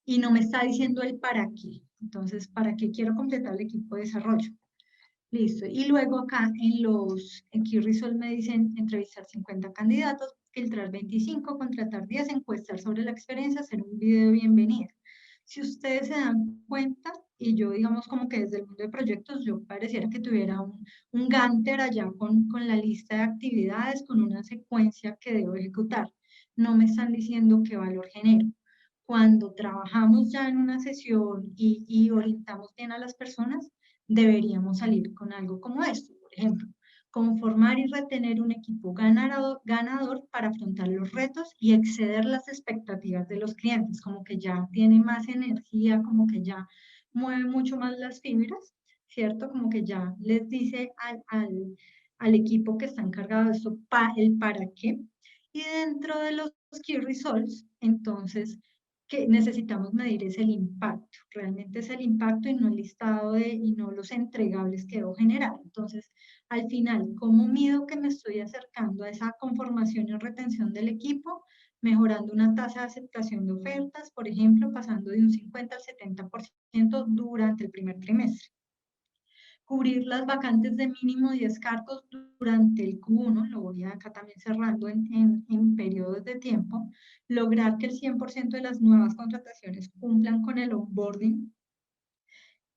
y no me está diciendo el para qué. Entonces, ¿para qué quiero completar el equipo de desarrollo? Listo. Y luego acá en Key Result me dicen entrevistar 50 candidatos, filtrar 25, contratar 10, encuestar sobre la experiencia, hacer un video de bienvenida. Si ustedes se dan cuenta, y yo digamos como que desde el mundo de proyectos, yo pareciera que tuviera un Gantt allá con la lista de actividades, con una secuencia que debo ejecutar. No me están diciendo qué valor genero. Cuando trabajamos ya en una sesión y orientamos bien a las personas, deberíamos salir con algo como esto, por ejemplo, conformar y retener un equipo ganador para afrontar los retos y exceder las expectativas de los clientes, como que ya tiene más energía, como que ya mueve mucho más las fibras, ¿cierto? Como que ya les dice al equipo que está encargado de esto el para qué. Y dentro de los key results, entonces, que necesitamos medir es el impacto. Realmente es el impacto y no el listado y no los entregables que debo generar. Entonces, al final, ¿cómo mido que me estoy acercando a esa conformación y retención del equipo? Mejorando una tasa de aceptación de ofertas, por ejemplo, pasando de un 50 al 70% durante el primer trimestre. Cubrir las vacantes de mínimo 10 cargos durante el Q1, lo voy acá también cerrando en periodos de tiempo, lograr que el 100% de las nuevas contrataciones cumplan con el onboarding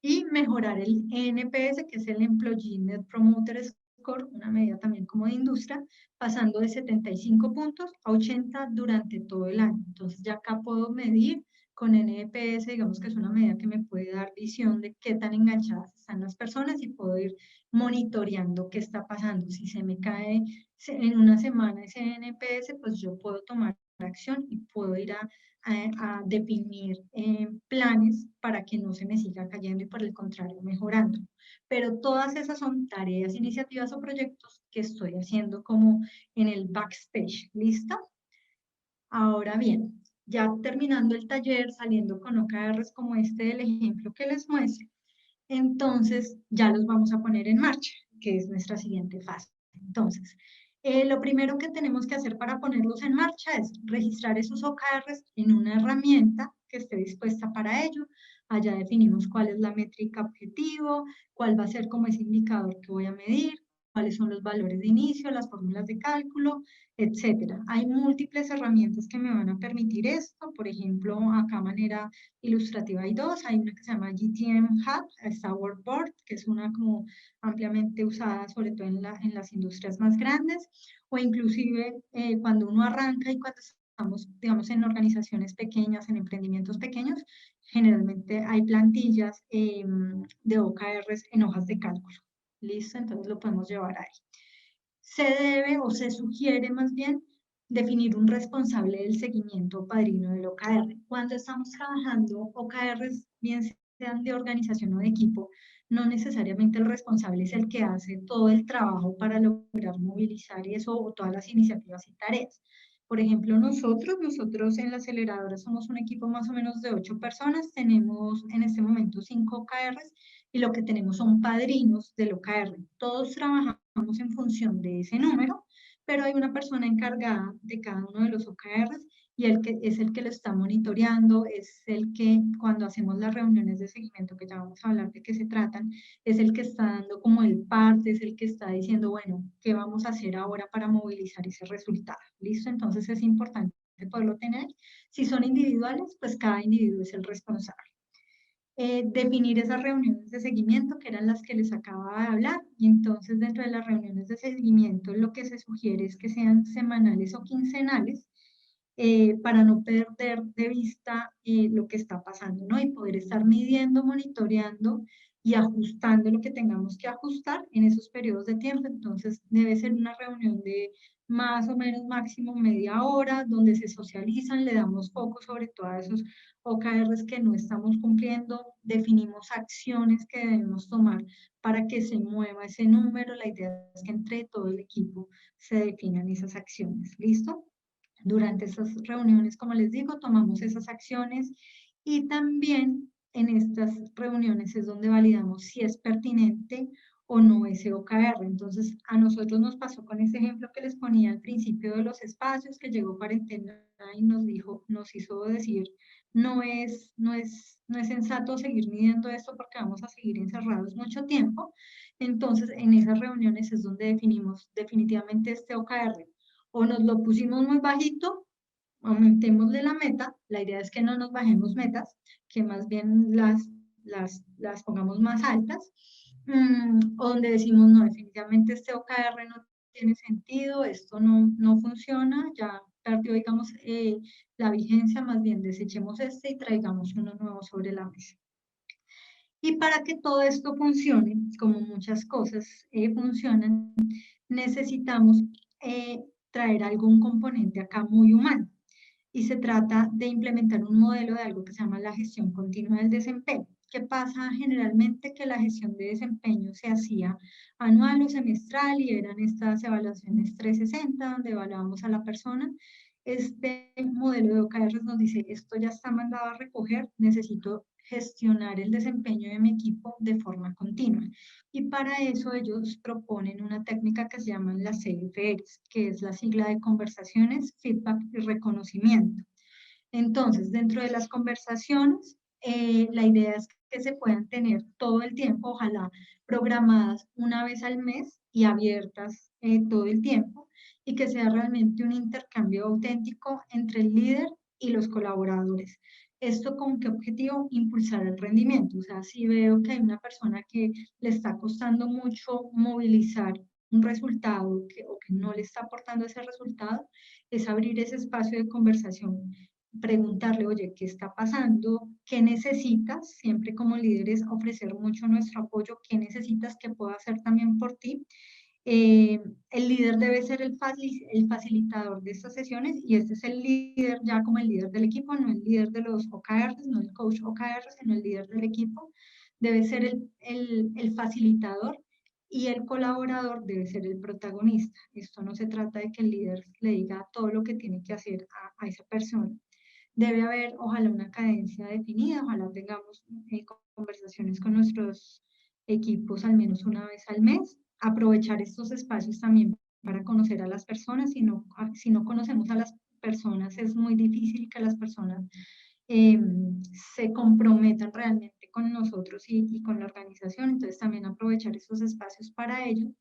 y mejorar el NPS, que es el Employee Net Promoter Score, una medida también como de industria, pasando de 75 puntos a 80 durante todo el año. Entonces ya acá puedo medir con NPS, digamos que es una medida que me puede dar visión de qué tan enganchadas están las personas y puedo ir monitoreando qué está pasando. Si se me cae en una semana ese NPS, pues yo puedo tomar acción y puedo ir a definir planes para que no se me siga cayendo y por el contrario mejorando. Pero todas esas son tareas, iniciativas o proyectos que estoy haciendo como en el backstage. ¿Listo? Ahora bien, ya terminando el taller, saliendo con OKRs como este del ejemplo que les muestro, entonces ya los vamos a poner en marcha, que es nuestra siguiente fase. Entonces, lo primero que tenemos que hacer para ponerlos en marcha es registrar esos OKRs en una herramienta que esté dispuesta para ello. Allá definimos cuál es la métrica objetivo, cuál va a ser como ese indicador que voy a medir, cuáles son los valores de inicio, las fórmulas de cálculo, etcétera. Hay múltiples herramientas que me van a permitir esto. Por ejemplo, acá manera ilustrativa hay dos. Hay una que se llama GTM Hub, está Workboard, que es una como ampliamente usada sobre todo en las industrias más grandes, o inclusive cuando uno arranca y cuando estamos, digamos, en organizaciones pequeñas, en emprendimientos pequeños, generalmente hay plantillas de OKRs en hojas de cálculo. ¿Listo? Entonces lo podemos llevar ahí. Se debe o se sugiere más bien definir un responsable del seguimiento o padrino del OKR. Cuando estamos trabajando OKRs, bien sean de organización o de equipo, no necesariamente el responsable es el que hace todo el trabajo para lograr movilizar eso o todas las iniciativas y tareas. Por ejemplo, nosotros en la aceleradora somos un equipo más o menos de 8 personas, tenemos en este momento 5 OKRs y lo que tenemos son padrinos del OKR. Todos trabajamos en función de ese número, pero hay una persona encargada de cada uno de los OKRs y es el que lo está monitoreando, es el que cuando hacemos las reuniones de seguimiento, que ya vamos a hablar de qué se tratan, es el que está dando como el parte, es el que está diciendo, bueno, ¿qué vamos a hacer ahora para movilizar ese resultado? ¿Listo? Entonces es importante poderlo tener. Si son individuales, pues cada individuo es el responsable. definir esas reuniones de seguimiento, que eran las que les acababa de hablar, y entonces dentro de las reuniones de seguimiento lo que se sugiere es que sean semanales o quincenales, para no perder de vista lo que está pasando, ¿no? Y poder estar midiendo, monitoreando y ajustando lo que tengamos que ajustar en esos periodos de tiempo. Entonces debe ser una reunión de más o menos máximo media hora, donde se socializan, le damos foco sobre todo a esos OKRs que no estamos cumpliendo, definimos acciones que debemos tomar para que se mueva ese número. La idea es que entre todo el equipo se definan esas acciones. ¿Listo? Durante estas reuniones, como les digo, tomamos esas acciones y también en estas reuniones es donde validamos si es pertinente o no ese OKR. Entonces, a nosotros nos pasó con ese ejemplo que les ponía al principio de los espacios, que llegó cuarentena y nos dijo, nos hizo decir, no es sensato seguir midiendo esto porque vamos a seguir encerrados mucho tiempo. Entonces, en esas reuniones es donde definimos definitivamente este OKR. O nos lo pusimos muy bajito, aumentémosle la meta. La idea es que no nos bajemos metas, que más bien las pongamos más altas. O donde decimos, no, definitivamente este OKR no tiene sentido, esto no funciona, ya perdió, digamos, la vigencia, más bien desechemos este y traigamos uno nuevo sobre la mesa. Y para que todo esto funcione, como muchas cosas funcionan, necesitamos traer algún componente acá muy humano. Y se trata de implementar un modelo de algo que se llama la gestión continua del desempeño. ¿Qué pasa generalmente? Que la gestión de desempeño se hacía anual o semestral y eran estas evaluaciones 360 donde evaluábamos a la persona. Este modelo de OKR nos dice, esto ya está mandado a recoger, necesito gestionar el desempeño de mi equipo de forma continua. Y para eso ellos proponen una técnica que se llaman las CFRs, que es la sigla de conversaciones, feedback y reconocimiento. Entonces, dentro de las conversaciones, la idea es que se puedan tener todo el tiempo, ojalá programadas una vez al mes y abiertas todo el tiempo, y que sea realmente un intercambio auténtico entre el líder y los colaboradores. ¿Esto con qué objetivo? Impulsar el rendimiento. O sea, si veo que hay una persona que le está costando mucho movilizar un resultado o que no le está aportando ese resultado, es abrir ese espacio de conversación, preguntarle, oye, ¿qué está pasando? ¿Qué necesitas? Siempre como líderes ofrecer mucho nuestro apoyo. ¿Qué necesitas que pueda hacer también por ti? El líder debe ser el facilitador de estas sesiones y este es el líder ya como el líder del equipo, no el líder de los OKRs, no el coach OKR, sino el líder del equipo. Debe ser el facilitador y el colaborador debe ser el protagonista. Esto no se trata de que el líder le diga todo lo que tiene que hacer a esa persona. Debe haber, ojalá, una cadencia definida, ojalá tengamos conversaciones con nuestros equipos al menos una vez al mes, aprovechar estos espacios también para conocer a las personas. Si no conocemos a las personas, es muy difícil que las personas eh, se comprometan realmente con nosotros y con la organización. Entonces también aprovechar estos espacios para ello.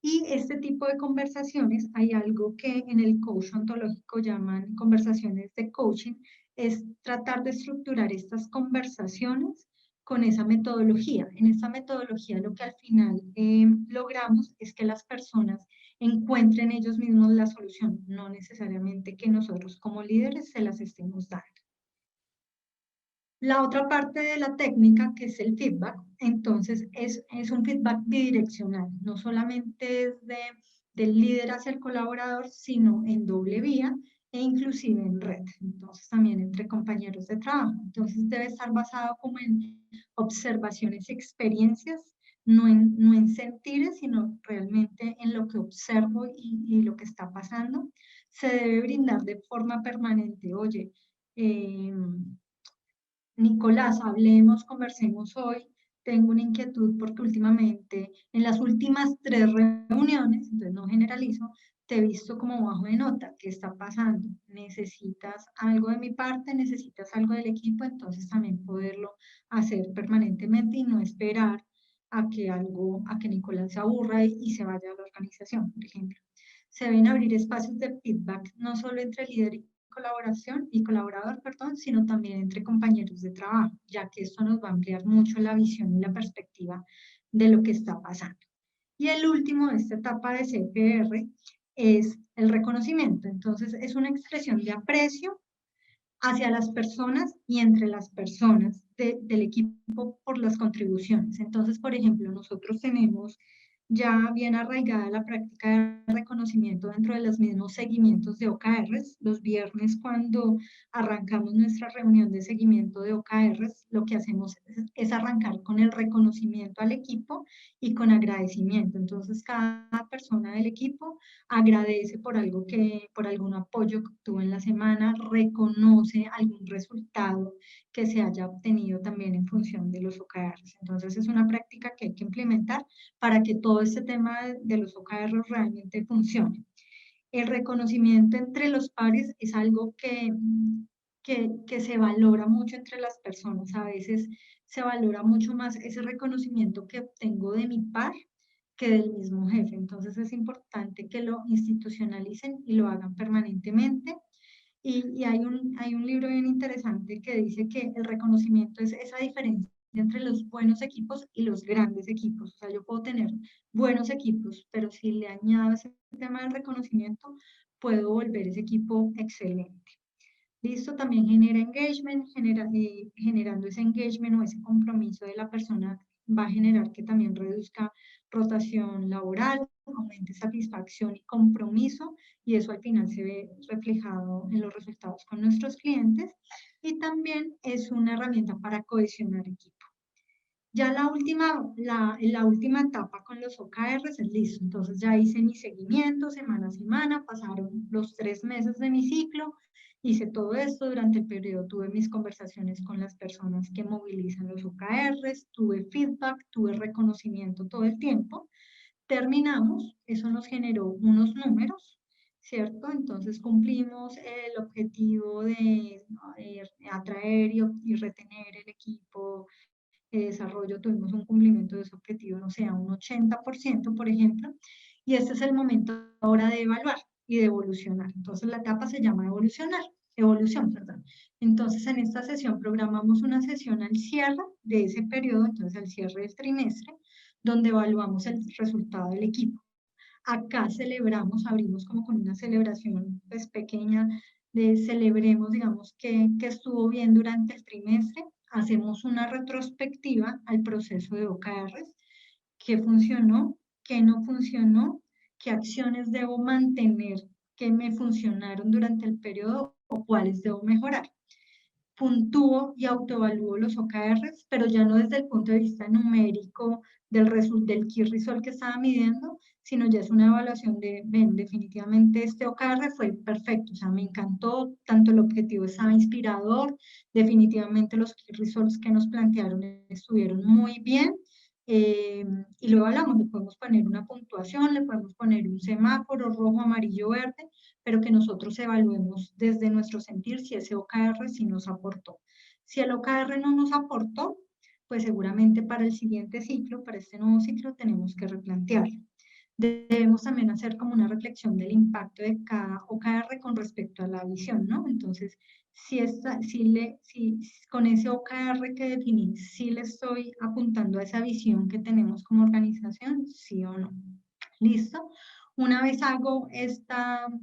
Y este tipo de conversaciones, hay algo que en el coach ontológico llaman conversaciones de coaching, es tratar de estructurar estas conversaciones con esa metodología. En esta metodología lo que al final logramos es que las personas encuentren ellos mismos la solución, no necesariamente que nosotros como líderes se las estemos dando. La otra parte de la técnica, que es el feedback, entonces es un feedback bidireccional, no solamente es del líder hacia el colaborador, sino en doble vía e inclusive en red, entonces también entre compañeros de trabajo. Entonces debe estar basado como en observaciones y experiencias, no en sentires, sino realmente en lo que observo y lo que está pasando. Se debe brindar de forma permanente, oye, Nicolás, hablemos, conversemos hoy. Tengo una inquietud porque últimamente, en las últimas 3 reuniones, entonces no generalizo, te he visto como bajo de nota. ¿Qué está pasando? ¿Necesitas algo de mi parte? ¿Necesitas algo del equipo? Entonces también poderlo hacer permanentemente y no esperar a que Nicolás se aburra y se vaya a la organización, por ejemplo. Se deben abrir espacios de feedback, no solo entre líder y colaborador, perdón, sino también entre compañeros de trabajo, ya que esto nos va a ampliar mucho la visión y la perspectiva de lo que está pasando. Y el último de esta etapa de CPR es el reconocimiento. Entonces, es una expresión de aprecio hacia las personas y entre las personas del equipo por las contribuciones. Entonces, por ejemplo, nosotros tenemos ya bien arraigada la práctica de reconocimiento dentro de los mismos seguimientos de OKRs. Los viernes, cuando arrancamos nuestra reunión de seguimiento de OKRs, lo que hacemos es arrancar con el reconocimiento al equipo y con agradecimiento. Entonces, cada persona del equipo agradece por algo por algún apoyo que obtuvo en la semana, reconoce algún resultado que se haya obtenido también en función de los OKRs. Entonces, es una práctica que hay que implementar para que todo este tema de los OKRs realmente funcione. El reconocimiento entre los pares es algo que se valora mucho entre las personas. A veces se valora mucho más ese reconocimiento que obtengo de mi par que del mismo jefe. Entonces es importante que lo institucionalicen y lo hagan permanentemente. Y hay un libro bien interesante que dice que el reconocimiento es esa diferencia entre los buenos equipos y los grandes equipos. O sea, yo puedo tener buenos equipos, pero si le añado ese tema del reconocimiento, puedo volver ese equipo excelente. Listo, también genera engagement, generando ese engagement o ese compromiso de la persona va a generar que también reduzca rotación laboral, aumente satisfacción y compromiso, y eso al final se ve reflejado en los resultados con nuestros clientes, y también es una herramienta para cohesionar equipo. Ya la última etapa con los OKRs es listo, entonces ya hice mi seguimiento semana a semana, pasaron los 3 meses de mi ciclo, hice todo esto, durante el periodo tuve mis conversaciones con las personas que movilizan los OKRs, tuve feedback, tuve reconocimiento todo el tiempo, terminamos, eso nos generó unos números, ¿cierto? Entonces cumplimos el objetivo de atraer y retener el equipo de desarrollo, tuvimos un cumplimiento de ese objetivo, no sé, a un 80%, por ejemplo, y este es el momento ahora de evaluar y de evolucionar. Entonces la etapa se llama evolución, perdón. Entonces en esta sesión programamos una sesión al cierre de ese periodo, entonces al cierre del trimestre, donde evaluamos el resultado del equipo. Acá celebramos, abrimos como con una celebración pues pequeña de celebremos, digamos, que estuvo bien durante el trimestre, hacemos una retrospectiva al proceso de OKRs, qué funcionó, qué no funcionó, qué acciones debo mantener que me funcionaron durante el periodo o cuáles debo mejorar. Puntúo y autoevalúo los OKRs, pero ya no desde el punto de vista numérico del key result que estaba midiendo, sino ya es una evaluación de, ven, definitivamente este OKR fue perfecto, o sea, me encantó, tanto el objetivo estaba inspirador, definitivamente los key results que nos plantearon estuvieron muy bien, y lo evaluamos, le podemos poner una puntuación, le podemos poner un semáforo rojo, amarillo, verde, pero que nosotros evaluemos desde nuestro sentir si ese OKR sí nos aportó. Si el OKR no nos aportó, pues seguramente para el siguiente ciclo, para este nuevo ciclo, tenemos que replantearlo. Debemos también hacer como una reflexión del impacto de cada OKR con respecto a la visión, ¿no? Entonces, si con ese OKR que definí, si le estoy apuntando a esa visión que tenemos como organización, sí o no. ¿Listo? Una vez hago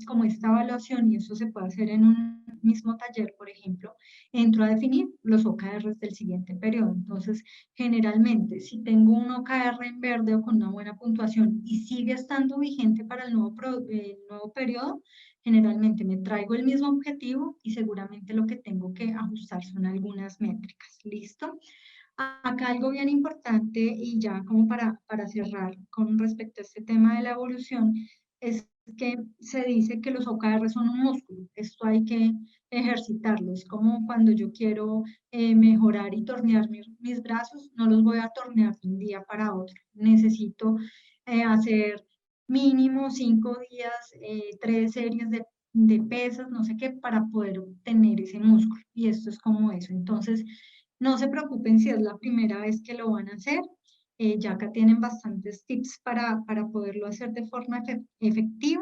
como esta evaluación, y eso se puede hacer en un mismo taller, por ejemplo, entro a definir los OKRs del siguiente periodo. Entonces, generalmente, si tengo un OKR en verde o con una buena puntuación y sigue estando vigente para el nuevo periodo, generalmente me traigo el mismo objetivo y seguramente lo que tengo que ajustar son algunas métricas. ¿Listo? Acá algo bien importante y ya como para cerrar con respecto a este tema de la evolución, es que se dice que los OKR son un músculo, esto hay que ejercitarlo, es como cuando yo quiero mejorar y tornear mis brazos, no los voy a tornear de un día para otro, necesito hacer mínimo 5 días, 3 series de pesas, no sé qué, para poder obtener ese músculo, y esto es como eso, entonces no se preocupen si es la primera vez que lo van a hacer. Ya acá tienen bastantes tips para poderlo hacer de forma efectiva.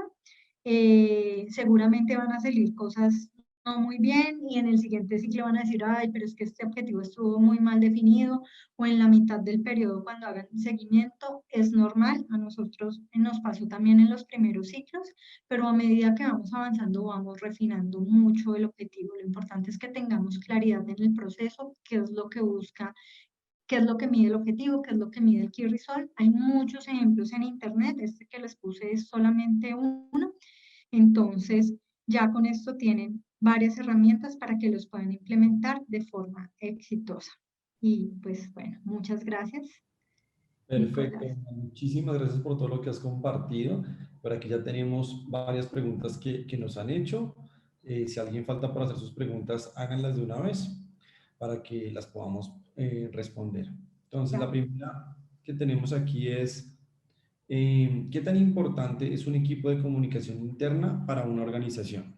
Seguramente van a salir cosas muy bien y en el siguiente ciclo van a decir, ay, pero es que este objetivo estuvo muy mal definido, o en la mitad del periodo cuando hagan seguimiento, es normal, a nosotros nos pasó también en los primeros ciclos, pero a medida que vamos avanzando vamos refinando mucho el objetivo. Lo importante es que tengamos claridad en el proceso, qué es lo que busca, qué es lo que mide el objetivo, qué es lo que mide el Key Result. Hay muchos ejemplos en internet, este que les puse es solamente uno, entonces ya con esto tienen varias herramientas para que los puedan implementar de forma exitosa. Y pues bueno, muchas gracias, Perfecto, Nicolás. muchísimas gracias por todo lo que has compartido. Por aquí ya tenemos varias preguntas que nos han hecho. Si alguien falta para hacer sus preguntas, háganlas de una vez para que las podamos responder. Entonces, la Ya. primera que tenemos aquí es, ¿qué tan importante es un equipo de comunicación interna para una organización?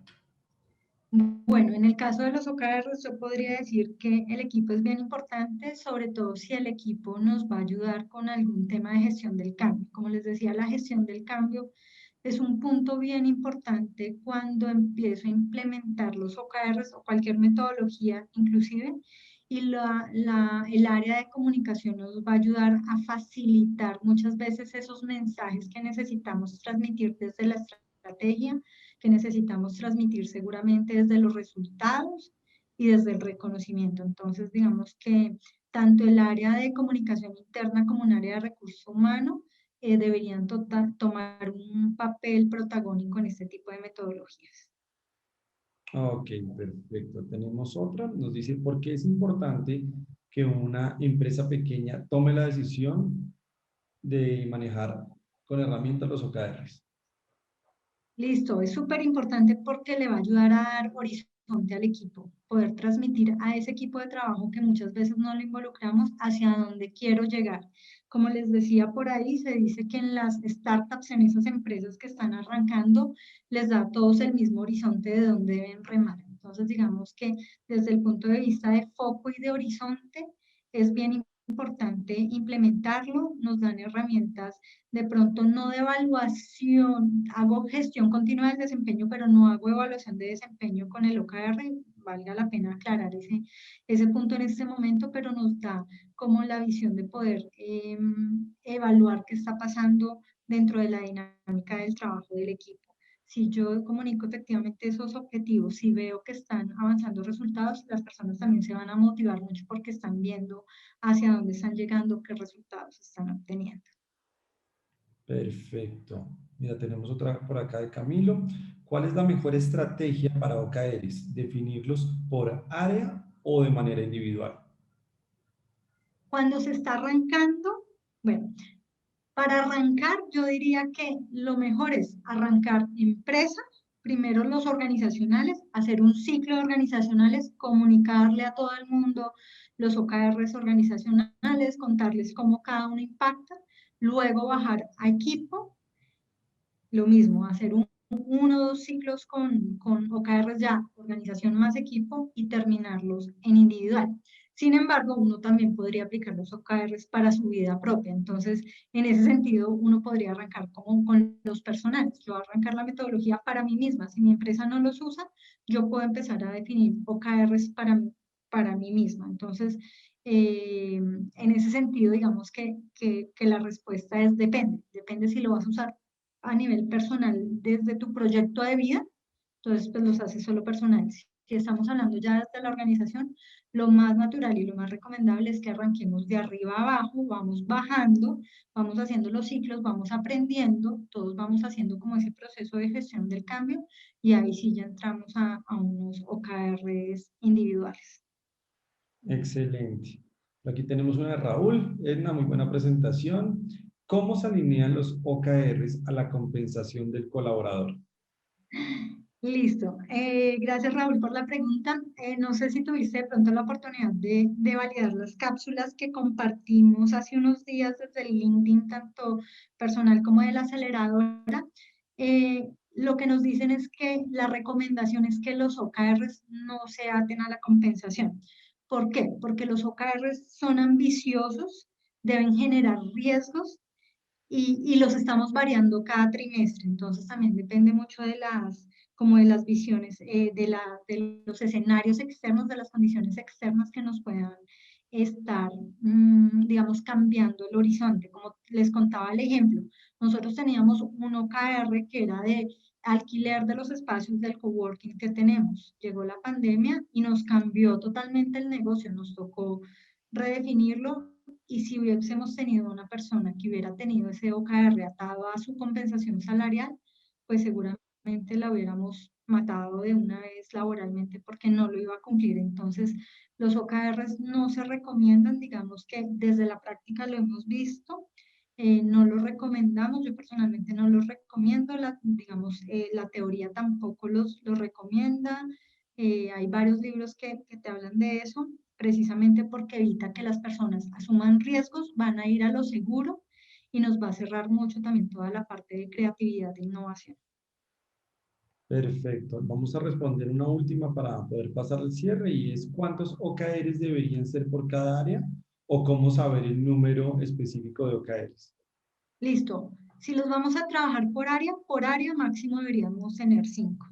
Bueno, en el caso de los OKRs, yo podría decir que el equipo es bien importante, sobre todo si el equipo nos va a ayudar con algún tema de gestión del cambio. Como les decía, la gestión del cambio es un punto bien importante cuando empiezo a implementar los OKRs o cualquier metodología inclusive, y el área de comunicación nos va a ayudar a facilitar muchas veces esos mensajes que necesitamos transmitir desde la estrategia, que necesitamos transmitir seguramente desde los resultados y desde el reconocimiento. Entonces, digamos que tanto el área de comunicación interna como un área de recurso humano deberían tomar un papel protagónico en este tipo de metodologías. Ok, perfecto. Tenemos otra. Nos dice, ¿por qué es importante que una empresa pequeña tome la decisión de manejar con herramientas los OKRs? Listo, es súper importante porque le va a ayudar a dar horizonte al equipo, poder transmitir a ese equipo de trabajo que muchas veces no lo involucramos hacia dónde quiero llegar. Como les decía por ahí, se dice que en las startups, en esas empresas que están arrancando, les da a todos el mismo horizonte de dónde deben remar. Entonces, digamos que desde el punto de vista de foco y de horizonte, es bien importante implementarlo, nos dan herramientas de pronto no de evaluación, hago gestión continua del desempeño, pero no hago evaluación de desempeño con el OKR, valga la pena aclarar ese punto en este momento, pero nos da como la visión de poder evaluar qué está pasando dentro de la dinámica del trabajo del equipo. Si yo comunico efectivamente esos objetivos, si veo que están avanzando resultados, las personas también se van a motivar mucho porque están viendo hacia dónde están llegando, qué resultados están obteniendo. Perfecto. Mira, tenemos otra por acá de Camilo. ¿Cuál es la mejor estrategia para OKRs? ¿Definirlos por área o de manera individual? Cuando se está arrancando, bueno, para arrancar yo diría que lo mejor es arrancar empresa, primero los organizacionales, hacer un ciclo de organizacionales, comunicarle a todo el mundo los OKRs organizacionales, contarles cómo cada uno impacta, luego bajar a equipo, lo mismo, hacer uno o dos ciclos con OKRs ya, organización más equipo, y terminarlos en individual. Sin embargo, uno también podría aplicar los OKRs para su vida propia. Entonces, en ese sentido, uno podría arrancar como con los personales. Yo voy a arrancar la metodología para mí misma. Si mi empresa no los usa, yo puedo empezar a definir OKRs para mí misma. Entonces, en ese sentido, digamos que la respuesta es depende. Depende si lo vas a usar a nivel personal desde tu proyecto de vida, entonces pues los haces solo personales. Si estamos hablando ya desde la organización, lo más natural y lo más recomendable es que arranquemos de arriba a abajo, vamos bajando, vamos haciendo los ciclos, vamos aprendiendo, todos vamos haciendo como ese proceso de gestión del cambio y ahí sí ya entramos a unos OKRs individuales. Excelente. Aquí tenemos una de Raúl. Es una muy buena presentación. ¿Cómo se alinean los OKRs a la compensación del colaborador? Listo. Gracias, Raúl, por la pregunta. No sé si tuviste de pronto la oportunidad de validar las cápsulas que compartimos hace unos días desde el LinkedIn, tanto personal como de la aceleradora. Lo que nos dicen es que la recomendación es que los OKRs no se aten a la compensación. ¿Por qué? Porque los OKRs son ambiciosos, deben generar riesgos y los estamos variando cada trimestre. Entonces también depende mucho de como de las visiones, de los escenarios externos, de las condiciones externas que nos puedan estar, digamos, cambiando el horizonte. Como les contaba el ejemplo, nosotros teníamos un OKR que era de alquiler de los espacios del coworking que tenemos. Llegó la pandemia y nos cambió totalmente el negocio, nos tocó redefinirlo, y si hubiésemos tenido una persona que hubiera tenido ese OKR atado a su compensación salarial, pues seguramente la hubiéramos matado de una vez laboralmente porque no lo iba a cumplir. Entonces, los OKRs no se recomiendan, digamos que desde la práctica lo hemos visto, no los recomendamos, yo personalmente no los recomiendo, digamos, la teoría tampoco los recomienda. Hay varios libros que te hablan de eso, precisamente porque evita que las personas asuman riesgos, van a ir a lo seguro y nos va a cerrar mucho también toda la parte de creatividad e innovación. Perfecto. Vamos a responder una última para poder pasar al cierre y es ¿cuántos OKRs deberían ser por cada área o cómo saber el número específico de OKRs? Listo. Si los vamos a trabajar por área máximo deberíamos tener 5,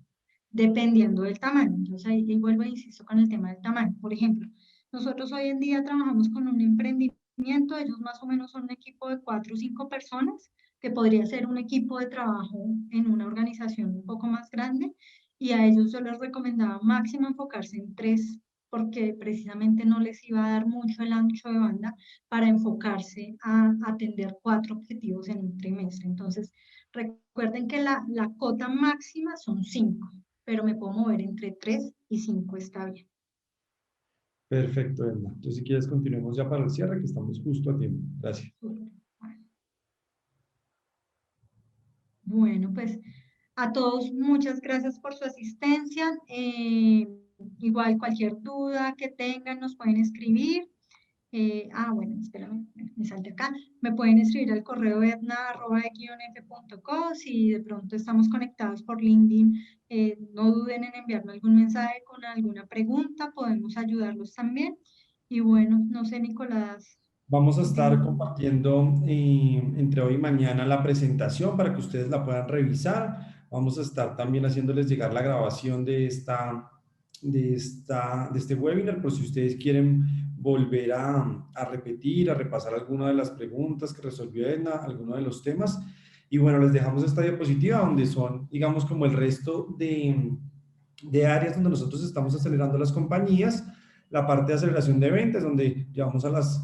dependiendo del tamaño. Entonces ahí vuelvo e insisto con el tema del tamaño. Por ejemplo, nosotros hoy en día trabajamos con un emprendimiento, ellos más o menos son un equipo de 4 o 5 personas, que podría ser un equipo de trabajo en una organización un poco más grande, y a ellos yo les recomendaba máximo enfocarse en 3, porque precisamente no les iba a dar mucho el ancho de banda para enfocarse a atender 4 objetivos en un trimestre. Entonces, recuerden que la cota máxima son 5, pero me puedo mover entre 3 y 5, está bien. Perfecto, Edna. Entonces, si quieres, continuemos ya para el cierre, que estamos justo a tiempo. Gracias. Bueno, pues a todos muchas gracias por su asistencia. Igual cualquier duda que tengan nos pueden escribir. Bueno, espérame, me salte acá. Me pueden escribir al correo edna@e-f.co. Si de pronto estamos conectados por LinkedIn, no duden en enviarme algún mensaje con alguna pregunta, podemos ayudarlos también. Y bueno, no sé, Nicolás, Vamos a estar último. compartiendo entre hoy y mañana la presentación para que ustedes la puedan revisar. Vamos a estar también haciéndoles llegar la grabación de este webinar por si ustedes quieren volver a repetir, a repasar alguna de las preguntas que resolvió Edna, alguno de los temas. Y bueno, les dejamos esta diapositiva donde son, digamos, como el resto de áreas donde nosotros estamos acelerando las compañías. La parte de aceleración de ventas, donde llevamos a las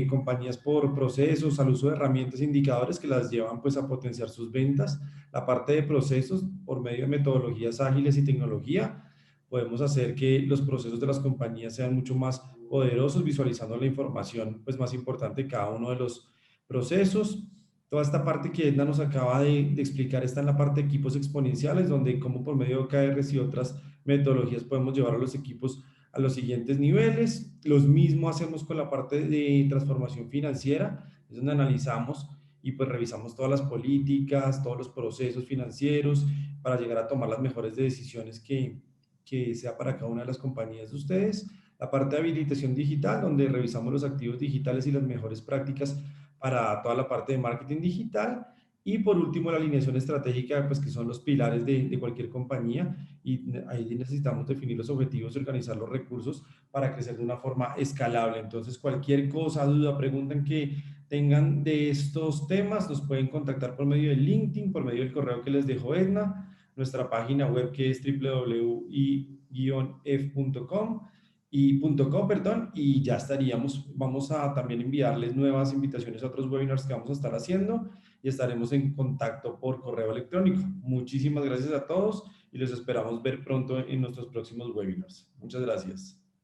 compañías por procesos, al uso de herramientas e indicadores que las llevan pues a potenciar sus ventas. La parte de procesos, por medio de metodologías ágiles y tecnología, podemos hacer que los procesos de las compañías sean mucho más poderosos, visualizando la información pues más importante de cada uno de los procesos. Toda esta parte que Edna nos acaba de explicar está en la parte de equipos exponenciales, donde como por medio de OKRs y otras metodologías podemos llevar a los equipos a los siguientes niveles. Los mismos hacemos con la parte de transformación financiera, es donde analizamos y pues revisamos todas las políticas, todos los procesos financieros para llegar a tomar las mejores decisiones que sea para cada una de las compañías de ustedes. La parte de habilitación digital, donde revisamos los activos digitales y las mejores prácticas para toda la parte de marketing digital. Y por último, la alineación estratégica, pues que son los pilares de cualquier compañía, y ahí necesitamos definir los objetivos y organizar los recursos para crecer de una forma escalable. Entonces, cualquier cosa, duda, pregunta que tengan de estos temas, nos pueden contactar por medio de LinkedIn, por medio del correo que les dejó Edna, nuestra página web que es www.i-f.com y ya estaríamos. Vamos a también enviarles nuevas invitaciones a otros webinars que vamos a estar haciendo y estaremos en contacto por correo electrónico. Muchísimas gracias a todos y los esperamos ver pronto en nuestros próximos webinars. Muchas gracias.